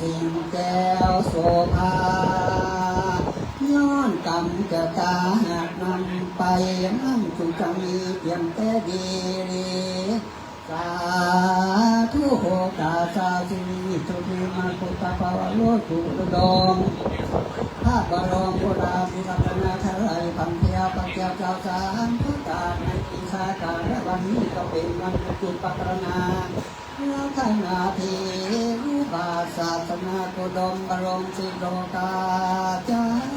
C: สิ่งแก้วโสภาย้อนกรรมจะตาหากนำไปนั่งสุจะมีเพียงแต่ดีสาธุโหกาสาสิทุติมาปุตตะภาวะโลกุดงพระบรมโบราณรัตนาทลายพันเทียปัจเจ้าเจ้าสามพระกาในปีศาจการและวันนี้ก็เป็นวันจุดปัตนาแล้วขณะที่รูป าศาสนาโคดมบรมสิโลกาจาร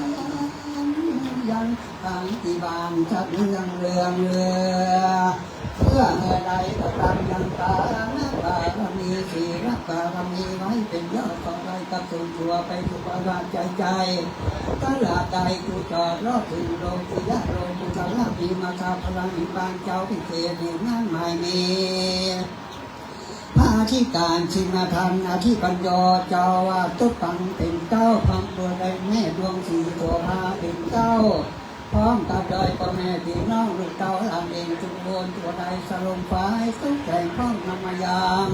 C: ยังทางที่บ้านชัดเรื่องเรือเพื่อเมื่อใดก็ตามยังตาหน้าตามีสีรักตามีไว้เป็นยอดของไรกับส่วนตัวไปสุขภาพใจตลาดใดกูจอดรอดถึงโรงที่ยะโรงกูจะรับมีมาคาพลังมีปานเจ้าพิเศษในงานใหม่มีพระอธิการชินธรรมอธิปัญโยเจ้าว่าตุปังเป็นเจ้าพังตัวใดแม่ดวงสีตัวพาเป็นเจ้าพร้อมกับโดยพ่อแม่พี่น้องลูกเต้าหลานเองจุกโวนตัวใดสลมฟ้าทุกแก่งพ้องนำมายัง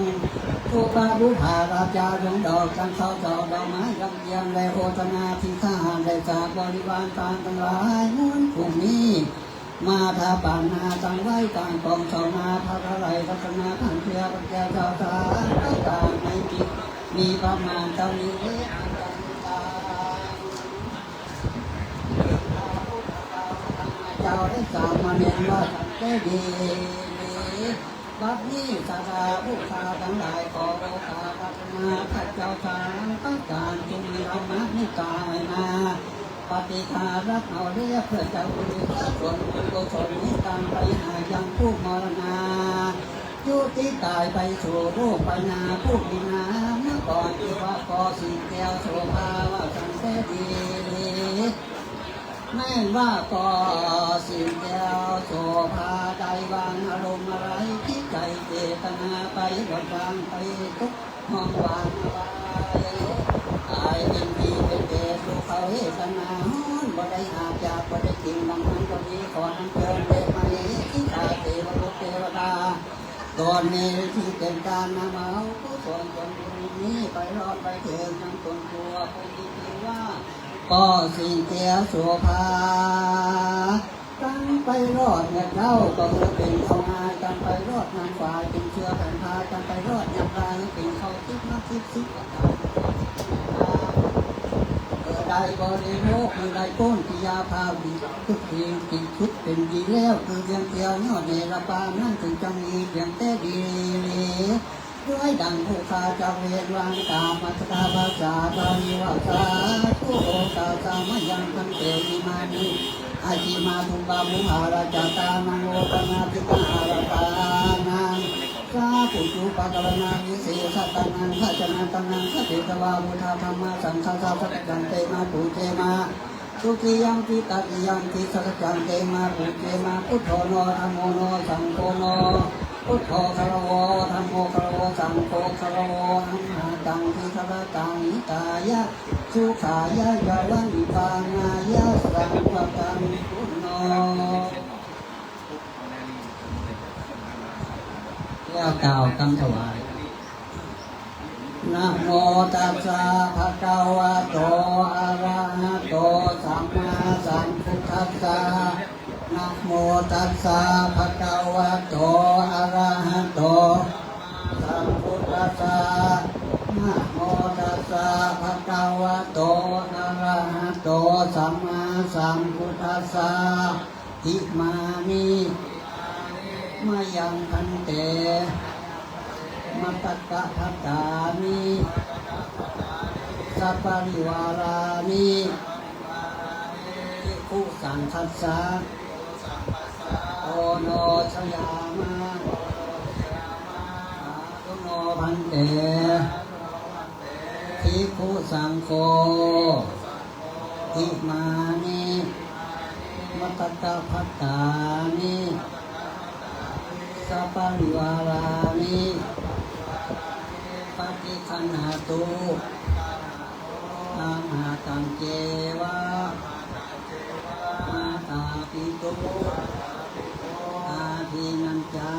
C: ผู้บารุภาราชาดวงดอกกันเข้าดอกไม้ลำเอียงและโอตนาที่ข้าหานและจากบริวารต่างทั้งหลายม้วนกลุ่มนี้มาทาปานาตังไว้ต่างกองชาวนาพระไรรัตนาขันเทียพระแก้วสาวสารต่างในจิตมีประมาณเท่านี้เจ้าได้สามมาเรียนว่าสันเตดีบัดนี้สาราผู้ชาทั้งหลายขอโอกาสพัฒนาข้าเจ้าทางต้องการจงมีธรรมะนิกายมาปฏิฆารักเอาเรียกเพื่อจะอุทิศส่วนบุญกุศลนี้ตามไปหายังผู้มรณายุติตายไปสู่โลกไปนาผู้บินาเมื่อก่อนที่ว่ากอสีแก้วโสภาว่าสันเตดีแม่ว่าก็สิ่งเดียวโสภาใดวางอารมณ์อะไรคิดใจเจตนาไปบดวางไปทุกห้องวางตายเป็นดีเป็นเดชลูกเขาเฮตนาฮ้อนบ่ได้อาจจะบ่ได้กินบางนั้นก็มีขอนั้นเกินเดชมานี้ที่ตายเทวโลกเทวดาตอนนี้ที่เป็นการนำเอาผู้ส่วนคนนี้ไปรอดไปถึงทั้งตนตัวคนที่ว่าก็สิ่งเดียวโสภาตั้งไปรอดเนี่ยเล่าก็คือเป็นเขางานกันไปรอดนางฝ่ายเป็นเชื้อแผ่นพากันไปรอดยำลายเป็นเขาคิดนักคิดซิกได้บริโภคมีได้ก้นที่ยาพาวิทุกทีกินชุดเป็นดีแล้วคือเพียงเดียวเนี่ยในระบานั่นถึงจังมีเพียงแต่ดีด้วยดังผู้ข้าจะเวียนวางตามมัสตาภาษาตานิวาสาผู้โอกาสามายังทันเตวิมานีอาชีมาทุบามุหาราชตานังโอปนาติการาตานังสาปุจุปะกรณาวิเศษตานังข้าจะนันตนังข้าเทตวามุทาธรรมะสังฆาสัพพะจันเตมาปุเจมาสุขียังติตัติยังติสัจจันเตมาปุเจมาพุทโธโนธัมโมโนสังโฆโนพุทโธคารวะธัมโมคารวะสังโฆคารวะหังหาตังทิคารตังนิกายะสุขายะยาวันวิปานายะสังวตังพุทโนแล้วกล่าวคำถวายนะโมตัสสะภะคะวะโตอะระหะโตสัมมาสัมพุทธัสสะนะโมตัสสะภะคะวะโตอะระหะโตสัมพุทธัสสะนะโมตัสสะภะคะวะโตอะระหะโตสัมมาสัมพุทธัสสะอิมานิมายังพันเตมัตตะทัตตานิสัพพะริวารานิภิกขุสังฆัสสะโอโนชยามะอาตุโนพันเตภิกขุสังโฆอิมานิมัตตะทัตตานิสัพพะริวารานิปฏิคันหาตุอาหาตังเจวะมาตาปิตุอาทินันจา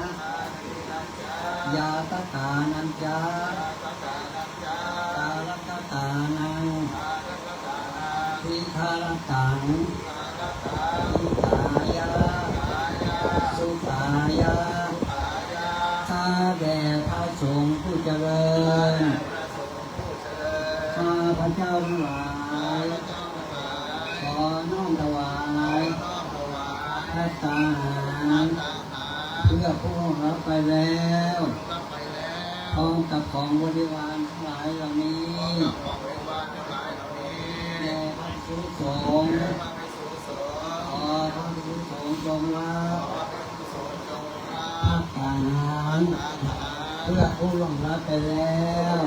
C: ยาตตานันจาตาลตตานังทิคารตังทิตายาสุตายาข้าแด่พระสงฆ์ผู้เจริญข้าพระเจ้าทั้งหลายขอน้อมถวายพระทหารเพื่อผู้รับไปแล้วพร้อมกับของบริวารทั้งหลาย ายเหล่านี้แด่พระภิกษุสงฆ์ขอพระภิกษุสงฆ์จงรับภัตตาหารเพื่อผู้ล่วงลับไปแล้ว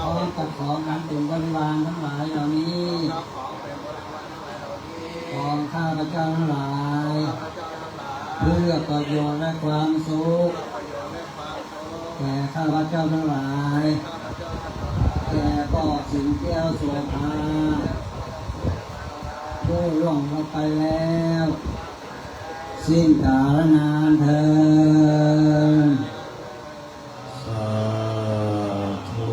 C: ขอกับของนั้นเป็นบริวารทั้งหลายเหล่านี้ของข้าพเจ้าทั้งหลายเพื่อประโยชน์และความสุขแก่ข้าพเจ้าทั้งหลายแก่พ่อสิงแก้วโสภาผู้ล่วงลับไปแล้วสิ้นกาลนานเถิด
B: สาธุ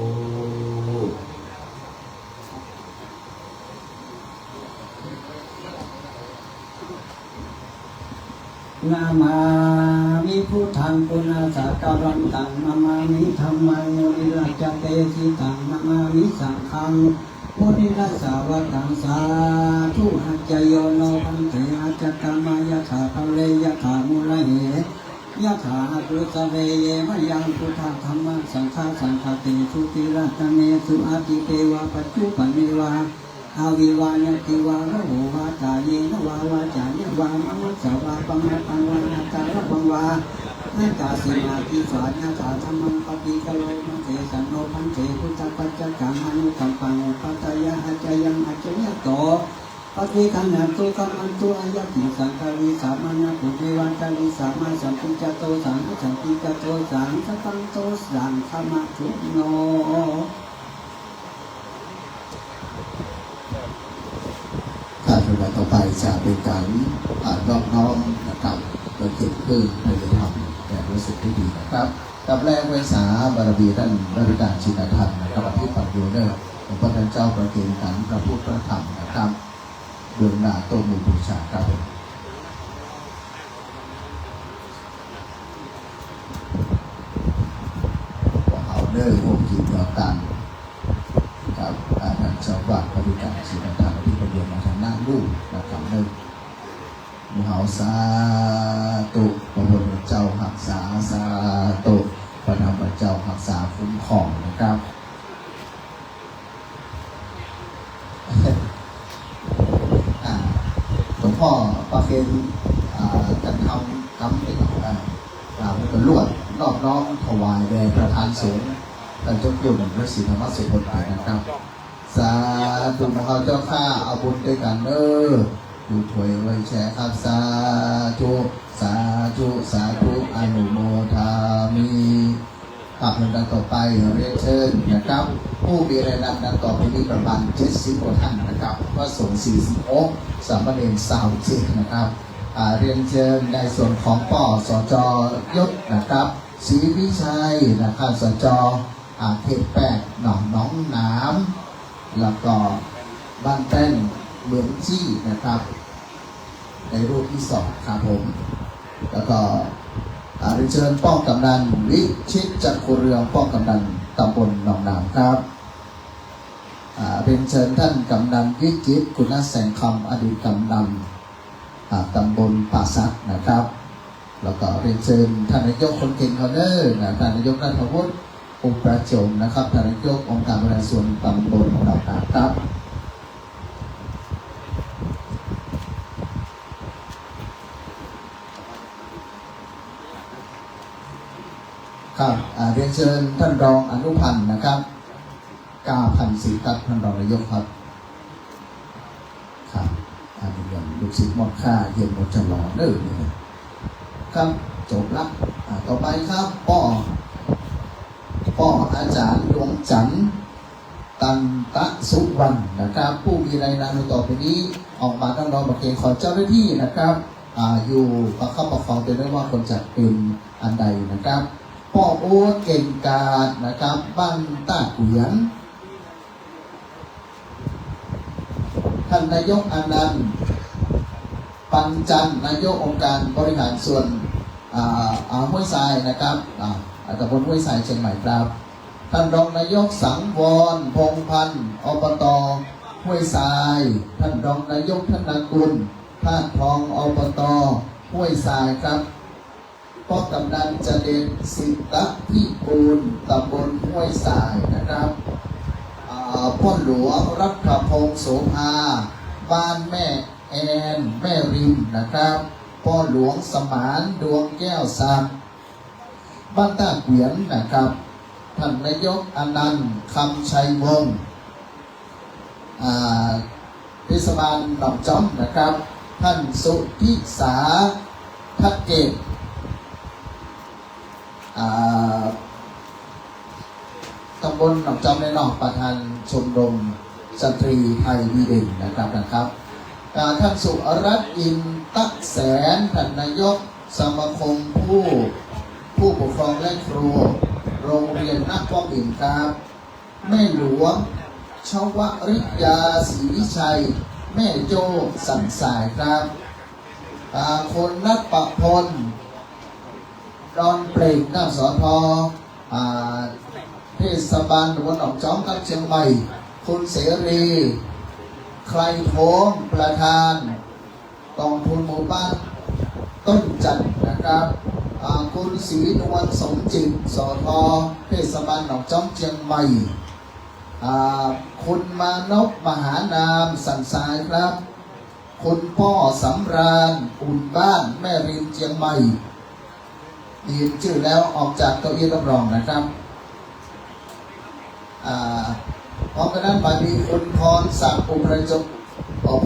C: นามามิพุทธังปุณาสักการันตังนามามิธัมมังโมนิราชเตสิตังนามามิสังฆังโมนิราสาวกังสาธุหัจจโยโนพันเถอาจกามายะถาภะเลยะถามุระเหยะถาปุสะเวเยมะยังพุทธธรรมสังฆสังฆเตสุติรัตเนสุอาติเตวะปัจจุปันเนวะอาวิวานติวาระโหวาจาเยนวาวาจาเยวามะมัสสวาปังนะปังวานาจาระปังวานาจาสิมาติสวานาจาธรรมังปฏิกะโลมังเถสันโนพันเถพุทธปัจจกังอนุกัมปังอุปัตยะอาจายังอาจยะโตปฏิคันหตุกัมมันตุอายะติสังฆาริสามานะปุเทวันตาริสามาสัมปิจโตสังฆสัมปิจโตสังฆตังโตสังฆมัทุโน
B: การปฏิบัติต่อไปจะเป็นการนอบน้อมนะครับโดยเกิดขึ้นในธรรมแต่รู้สึกที่ดีนะครับกับแรกเวสาบารมีท่านรัตการชินธรรมนะครับที่ปัจจุบันของพระท่านเจ้าประเคนขันพระพุทธธรรมนะครับเบื้องหน้าโตมุบูชาครับเอาเนื้อพวกกินต่อกันกับท่านเจ้าวัดปฏิการชินธรรมที่ประเดียมาทางหน้าลูกนะครับหนึ่งมุหาสาตุพระพุทธเจ้าหักษาสาตุพระธรรมเจ้าหักษาคุ้มครองนะครับหลวงพ่อประเคนกันทำคำเป็นเราเป็นลวดนอบน้อมถวายแด่ประธานสงฆ์ท่านเจ้าคุณพระศรีธรรมสุพจน์นะครับสาธุมหาเจ้าข้าเอาบุญด้วยกันเด้อดูถวยไว้แชร์ครับสาธุสาธุสาธุอนุโมทามิภาพดังต่อไปเรียนเชิญนะครับผู้มีรายรับดังต่อไปนี้ประมาณ70 กว่าท่านนะครับพระสงฆ์40 องค์สามเณร27นะครับเรียนเชิญในส่วนของป่อสจยศนะครับศรีวิชัยนะครับสจเขต8หนองน้องน้ำแล้วก็บ้านแป้นเมืองจี้นะครับในรูปที่2ครับผมแล้วก็เรียนเชิญป้องกำนันวิชิตจักรเรืองป้องกำนันตำบลหนองน้ำครับเรียนเชิญท่านกำนันวิจิตรคุณแสงคำอดีตกำนันตำบลป่าซักนะครับแล้วก็เรียนเชิญท่านนายกคนเก่งเขาเด้อท่านนายกนัทวุฒิอุปประจงนะครับท่านนายกองค์การบริหารส่วนตำบลหนองน้ำครับครับเรียนเชิญท่านรองอนุพันธ์นะครับกาพันธ์ศรีครับท่านรองนายกครับครับอันนี้เรื่องลูกศิษย์มอดค่าเย็นหมดจะรอเด้อครับจบละต่อไปครับป้ออาจารย์ดวงจันทร์ตันตะสุวรรณนะครับผู้มีรายนามต่อไปนี้ออกมาตั้งรอบักเองขอเจ้าหน้าที่นะครับอยู่ประคับประคองเป็นเรื่องว่าคนจัดเป็นอันใดนะครับพ่อโอ๊ตเก่งกาจนะครับบ้านต้าเกียนท่านนายกอนันต์ปัญจันทร์นายกองค์การบริหารส่วนห้วยทรายนะครับตำบลห้วยทรายเชียงใหม่ครับท่านรองนายกสังวรพงพันธ์อบตห้วยทรายท่านรองนายกธนกุลธาตุทองอบตห้วยทรายครับ
A: พ่อกำนันเจริญสิทธพิบูลตำบลห้วยสายนะครับพ่อหลวงรัฐพงศ์โสภาบ้านแม่แอนแม่ริมนะครับพ่อหลวงสมานดวงแก้วซักบ้านตาเกวียนนะครับท่านนายกอนันต์คำชัยวงศ์เทศบาลหนองจ้อมนะครับท่านสุพิสาทัดเกตตำบลหนองจอมในหนองประธานชมรมสตรีไทยดีเด่นนะครับท่านสุรัตน์อินตะแสนท่านนายกสมาคมผู้ปกครองและครูโรงเรียนนักป้องอินครับแม่หลวงชวริยาศรีวิชัยแม่โจสันสายครับคนนัดประพลดอนเปล่งหน้าสอทเทศบาลตำบลหนองจ้อมกับเชียงใหม่คุณเสรีใครโค้งประธานกองทุนหมู่บ้านต้นจันทร์นะครับคุณศรีนวลสมจิตสทเทศบาลหนองจ้อมเชียงใหม่คุณมานพมหานามสันสายครับคุณพ่อสำราญอุ่นบ้านแม่ริมเชียงใหม่ยืนชื่อแล้วออกจากเก้าอี้รับรองนะครับพร้อมกันนั้นบัดนี้คุณพรศักดิ์อุประจง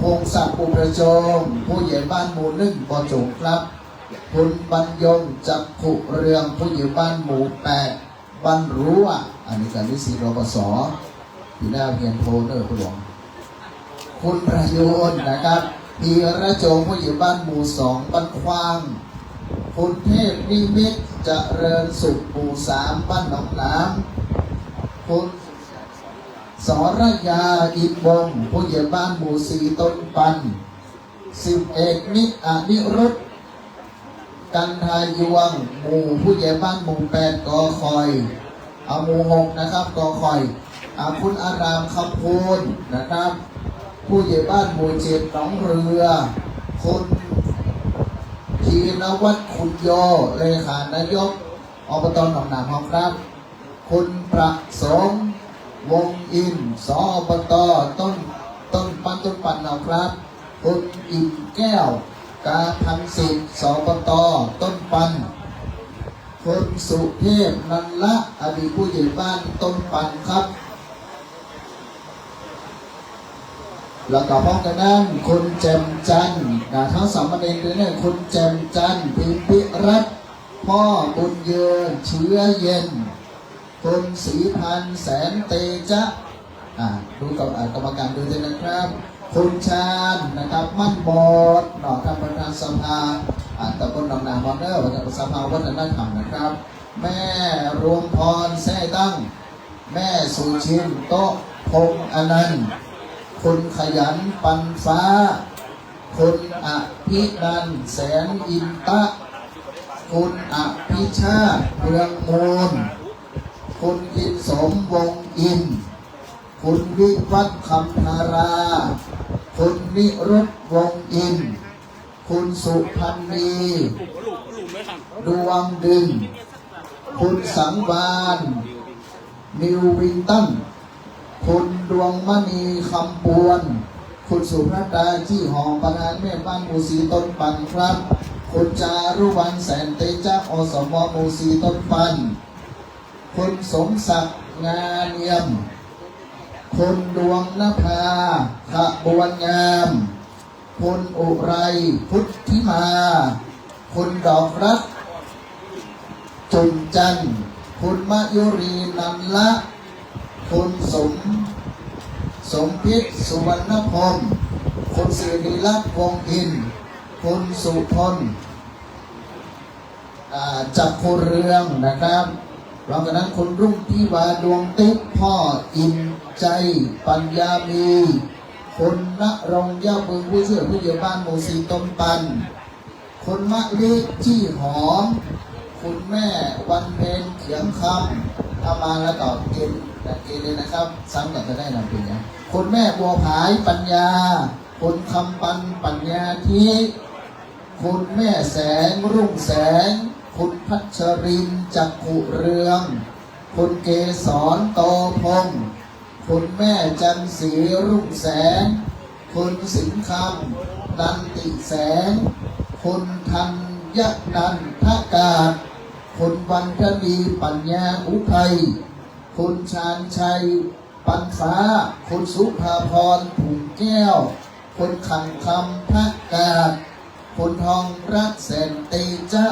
A: พงศักดิ์อุประจงผู้ใหญ่บ้านหมู่1บ่อจงครับคุณบรรยงจักขุเรืองผู้ใหญ่บ้านหมู่8บรรรู้อันนี้การวิสีรปศที่หน้าเพียนโทเนอร์ผู้หลวงคุณประโยชน์นะครับพีระโจงผู้ใหญ่บ้านหมู่2บ้านควางคุณเทพนิมิตรเจริญสุขหมู่3บ้านหนองน้ำคุณสรยาอินวงศ์ผู้ใหญ่บ้านหมู่4ต้นปัน10เอกนินิรุตกันทายวงหมู่ผู้ใหญ่บ้านหมู่8กอคอยหมู่6นะครับกอคอยคุณอารามคำพูนนะครับผู้ใหญ่บ้านหมู่7หนองเรือคุณทีนวัฒน์คุณโยเลขานายกอบตหนองนาครับคุณประสงค์วงอินสอบตต้นปันนะครับคุณอิ่มแก้วกาพันสิทธิ์สอบตต้นปันคุณสุเทพนันละอดีตผู้ใหญ่บ้านต้นปันครับแล้วก็พร้อมกันนั้นคุณแจมจันทร์ทั้งสามประเด็นเลยเนี่ยคุณแจมจันทร์พิมพิรัตน์พ่อบุญเยืนเชื้อเย็นคุณศรีพันธ์แสนเตจะดูกับกรรมการดูด้วยนะครับคุณชาญนะครับมั่นบดท่านประธานสภาตำบลหนองนาฮอนเนอร์ประธานสภาวัฒนธรรมนะครับแม่รวมพรแท้ตั้งแม่สุชินโตพงอนันต์คุณขยันปันฟ้าคุณอภินันท์แสนอินตะคุณอภิชาติเรืองมูลคุณอินสมวงอินคุณวิวัฒน์คำธาราคุณนิรุตวงอินคุณสุพันนีดวงดึงคุณสังวานนิววินตันคุณดวงมณีคำปวนคุณสุภตาที่หองประธานแม่บ้านหมู่4ต้นปันครับคุณจารุวรรณแสนเตจะอสมหมู่4ต้นปันคุณสมศักดิ์งาเนียมคุณดวงนภาขบวนงามคุณอุไรพุทธิมาคุณดอกรักจุนจันทร์คุณมยุรีนันละคุณสมพิษสุวรรณพงศ์คุณสิริลักษณ์วงอินคุณสุพลจักรเรืองนะครับหลังจากนั้นคุณรุ่งทิวาดวงติ๊กพ่ออินใจปัญญามีคุณณรงค์ย่าบึงผู้ช่วยผู้ใหญ่บ้านหมู่4ต้นปันคุณมะลิจี้หอมคุณแม่วันเพ็ญเขียงคำถ้ามาแล้วก็เกณฑ์เลยนะครับซ้ำกันจะได้นำเป็นอย่างคุณแม่บัวผายปัญญาคุณคำปัญญาทิคุณแม่แสงรุ่งแสง คุณพัชรินทร์จักขุเรืองคุณเกศรโตพงศ์คุณแม่จันศรีรุ่งแสงคุณสิงห์คำนันติแสงคุณธัญนันทกาศคุณวันธนีปัญญาอุทัยคุณชาญชัยปันฟ้าคุณสุภาพรผุ่งแก้วคุณขังคำทกาศคุณทองรักแสนตีจะ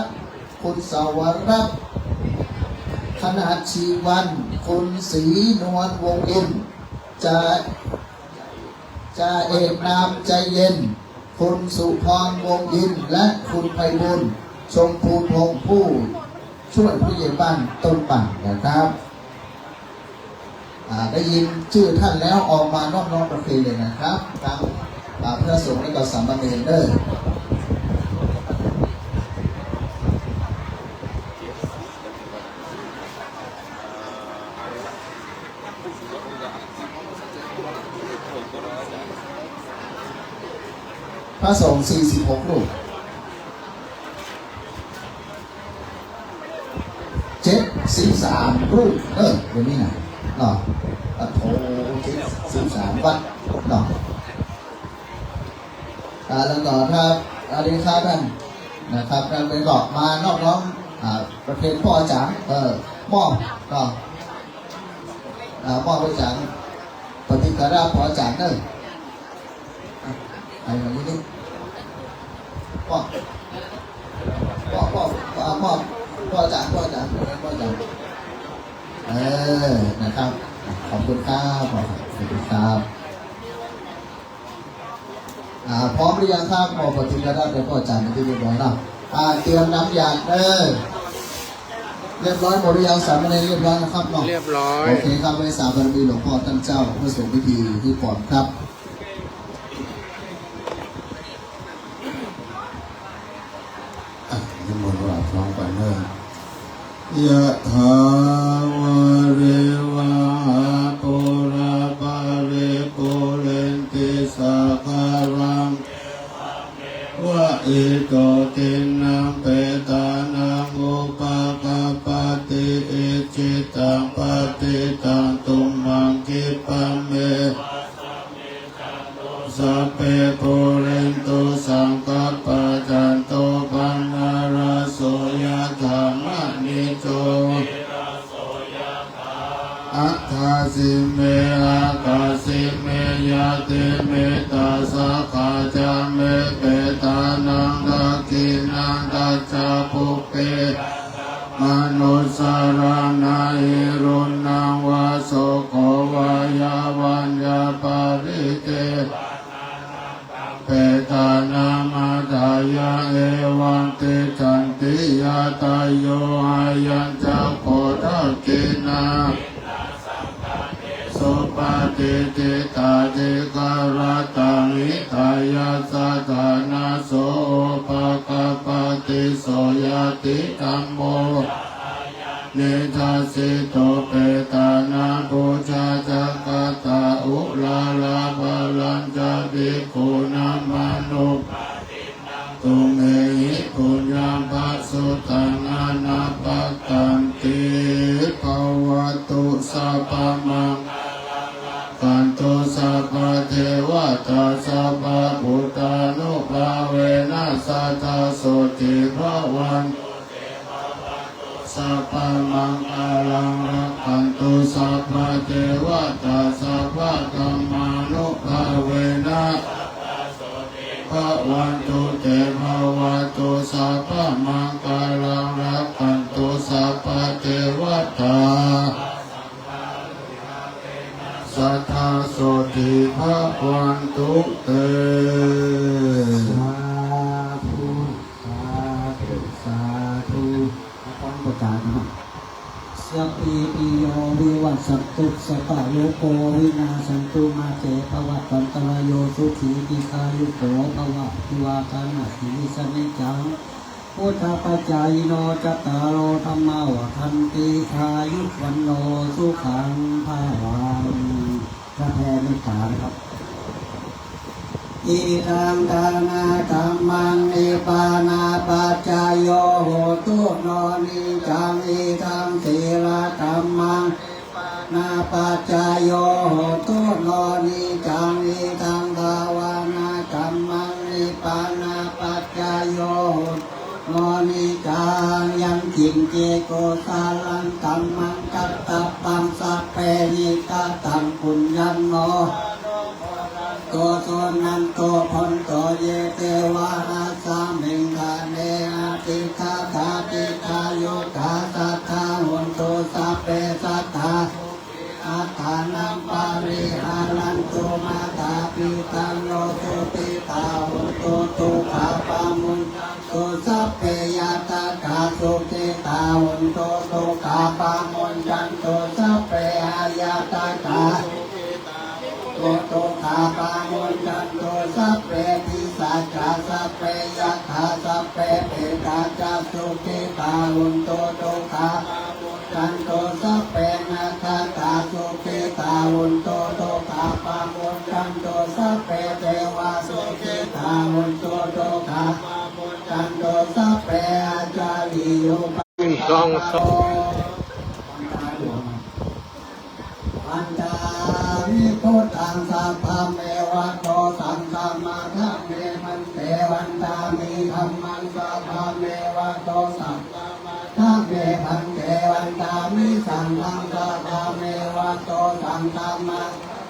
A: คุณสวรัตน์ขนาดชีวันคุณศรีนวลวงอินจ่าเอกนามใจเย็นคุณสุพรวงอินและคุณไพบุญชมพูพงษ์ผู้ช่วยผู้ใหญ่บ้านต้นปั่นนะครับได้ยินชื่อท่านแล้วออกมานอบประเพณีเลยนะครับตามพระสงฆ์และก็สามเณรเด้อพระสงฆ์46 รูป73 รูปเดี๋ยวนี้นะเนาะโถ73 วัดเนาะแล้วก็ครับอาริคาท่านนะครับเราไปบอกมานอกน้องประเพณีพ่อจ๋ามอบก็มอบไปจังปฏิกราพ่อจ๋าเนอะอะไรอย่างนี้มอบนะครับขอบคุณครับขอบคุณครับพร้อมหรือยังครับหมอปฏิกราเป็นพ่อจ๋าในที่เรียบร้อยแล้วเตรียมน้ำยาเรียบร้อยหมดหรือยังสามเณรเรียบร้อยนะครับเนาะ
D: เรียบร้อย
A: โอเคครับในสามบารมีหลวงพ่อท่านเจ้าเพื่อส่งพิธีที่ปลอดครับ
D: นิมนต์ว่าพร้อมกันเลยยะถาวะริวะหาปุราปาริปุเรนติสาคารังวะอิโตตินังเปตานังอุปกาปติอิจิตังปฏิตังตุมังคิปะเมสัพเพปุเรนตุสังกปะจันโตปนาราโสยธามณิโจอัฏฐาสิเมอากาสิเมยะเตเมตาสะขะจาเมเปตานังกะกินังตัจจาปุเปมนุสารานาหิรุณังวาโสโกวายาวัญญาปาริเตเปตานามาตายาเอวังติจันติยาตายโยอายัญจโคทะกินาสุปฏิติตาจิการตังอิทายาสัทานาโสภะคะปติโสยติธัมโมนิทัสสิโตเปตานาบูชาจักตาอุลาลาภลัญจภิกขุนามานุปตุเมหิปุญญาภาสุตังอนาปตันติภวตุสัพพมังกันตุสัพพเทวตาสัพพพุทธานุภาเวนัสสัทธาสุติภวันสัพพมังคลังรักขันตุสัพพเทวตาสัพพธัมมานุภาเวนะภวันตุเตภวตุสัพพมังคลังรักขันตุสัพพเทวตาสัทธาโสติภวันตุเต
C: ประกาศนะครับสัพพิติโยวิวัสสันตุสัพพะโลกโควินาสันตุมาเตภวัตวันตรายโยสุขีติคายุโกภวะทิวาคานาสีสมิจังพุทธปัจจายโนจัตตารโอธรรมาวทันติทายุวันโนสุขังภาวังพระแผ่เมตตานะครับ อิทังทานาธัมมังนิปานาปัจจายโยโหตุโนนิจังอิทังศีลธัมมังนาปัจจายโยโหตุโนนิจังอิทังภาวนาธัมมังนิปานาปัจจายโยโหโนนิจังยังจินเจโกสาลังธัมมังกัตตปังสัพเพนิกาตังปุญญันโนโตโตนันโตพันโตเยเตวะอาสามิงคาเนอาติคาทาติคาโยกาสัทธาหุนโตสัพเพสัทธาอาทานัมปาริหารันตุมาตาปิตังโยตุปิตาหุนโตตุขาปามุนโตสัพเพยาตากาสุติตาหุนโตตุขาปามุนจันโตสัพเพอายาตากาโตโตคาปามุนจันโตสัพเพทิสัจจาสัพเพยัคขาสัพเพเปตาจาสุขิตาหุนโตโตคาจันโตสัพเพนาคาตาสุขิตาหุนโตโตคาปามุนจันโตสัพเพเทวาสุขิตาหุนโตโตคาจันโตสัพเพอาจาริโยปะสองปัญจาวิพุทธังสัพพะเมวะโตสังฆมาทัพเมมันเตวันตามิธัมมังสัพพะเมวะโตสังฆมาทัพเมพันเตวันตามิสังฆังสัพพะเมวะโตสังฆมา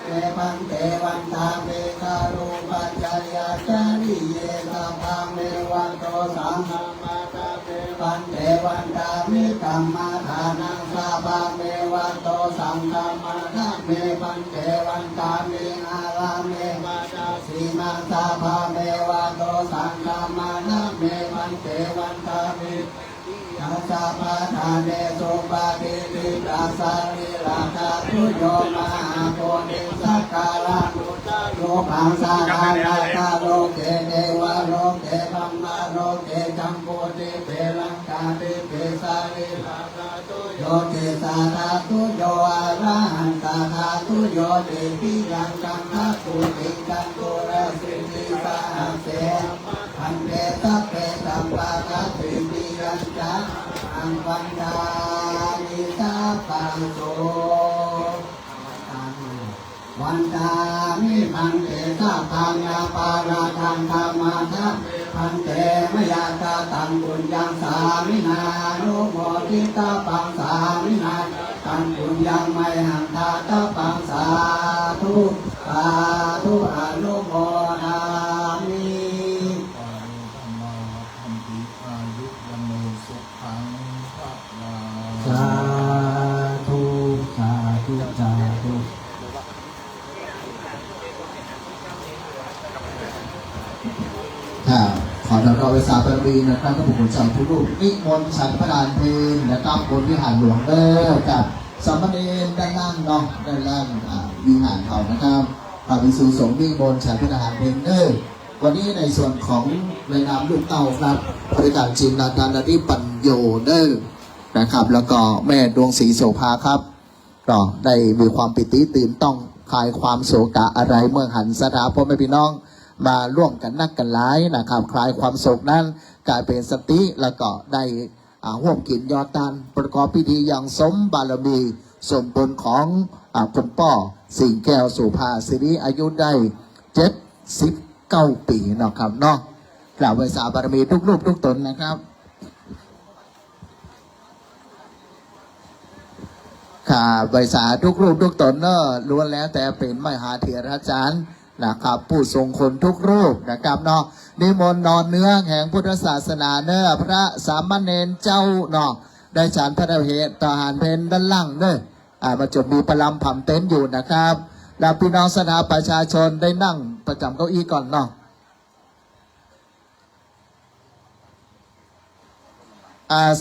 C: เตพันเตวันตาเมคารุปัจจยาจาริเยสัพพะเมวะโตสังฆมาทัพเมพันเตวันตามิกัมมาทานังสัพพะเมวะโตสังฆมาทัพเมพันเตวันตามิอาราเมวัจสีมาสัพพะเมวะโตสังฆมาทัพเมพันเตวันตามิทัสสะปะทาเนสุปะติติตัสสะนิราคาทุโยมหาโพธิสักการะโลภังสาราคาโลเกเทวะโลเกธัมมาโลเกจัมปุติเปลังกาติเปสาริราคาทุโยเกสาราทุโยอะระหันตาธาทุโยเตปิยังกัมภะตุติจันตุระสิติสาเสพันเตสัพเพสัมปะกะติปิยัญจาอังวันดานิสัพพังโสวันดามิพันเตสัพพังนาปาราทังธรรมาทัพพันเตมยาตาตังปุญญังสามินานุโมทิตาปังสามินาตังปุญญังไมหังทาตาปังสาธุสาธุอนุโมทามิ สาธุสาธุสาธุ
B: ขอต้อนรับเวสาบารมีนะครับท่านผู้ชมชาวทุกรูปนิมนต์ฉันพระดานเพลนะครับบนวิหารหลวงเด้อกับสามเณรด้านล่างเนาะด้านล่างวิหารเขานะครับพระภิกษุสงฆ์นิมนต์ฉันพระดานเพลเด้อวันนี้ในส่วนของในนามลูกเต่าครับบริการจินนาดานาดิปัญโยเด้อนะครับแล้วก็แม่ดวงศรีโสภาครับก็ได้มีความปิติตื่นต้องคลายความโศกะอะไรเมื่อหันสถาพ่อแม่พี่น้องมาร่วมกันนักกันหลายนะครับคลายความโศกนั้นกลายเป็นสติแล้วก็ได้ร่วมกินยอดตานประกอบพิธีอย่างสมบารมีสมบุญของคุณป้อสิงแก้วโสภาสิริอายุได้79 ปีนะครับเนาะกล่าวไว้สาบารมีทุกรูปทุกตนนะครับค่ะใบสาทุกรูปทุกตนเนอะล้วนแล้วแต่เป็นมหาเถรอาจารย์นะครับผู้ทรงคนทุกรูปนะครับเนาะนิมนต์นอนเนื้อแห่งพุทธศาสนาเนอะพระสามเณรเจ้าเนาะได้ฉันพระเหตุทหารเพนด้านล่างเนอะมันจะมีประลำผำเต็นท์อยู่นะครับแล้วพี่น้องสถาประชาชนได้นั่งประจำเก้าอี้ก่อนเนาะ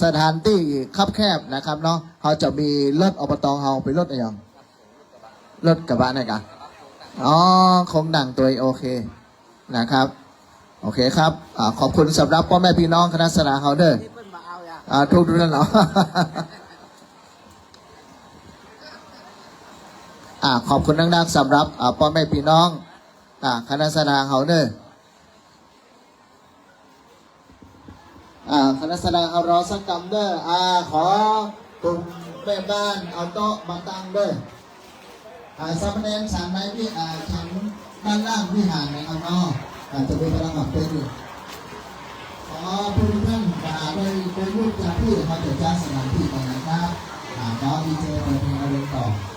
B: สถานที่คับแคบนะครับเนาะเขาจะมีรถอบตเขาไปรถอะไรอย่างรถกระบะไหนกันอ๋อคงนั่งตัวโอเคนะครับโอเคครับขอบคุณสำหรับพ่อแม่พี่น้องคณะสนาเขาเด้อทุกท่านเนาะ ขอบคุณนักๆสำหรับพ่อแม่พี่น้อง
A: คณะสนาเขาเด้อคณะสนาเขารอสักกรรมเด้อขอกลุ่มแม่บ้านเอาโต๊ะมาตั้งเด้อสามเณรฉันในที่ฉันด้านล่างวิหารนะครับเนาะจะเป็นพลังหับเป็นอยู่ขอผู้ท่านได้รูปจากที่มาจัดจ้างสถานที่กันนะครับน้องดีเจเปิดเพลงเอาเรื่องต่อ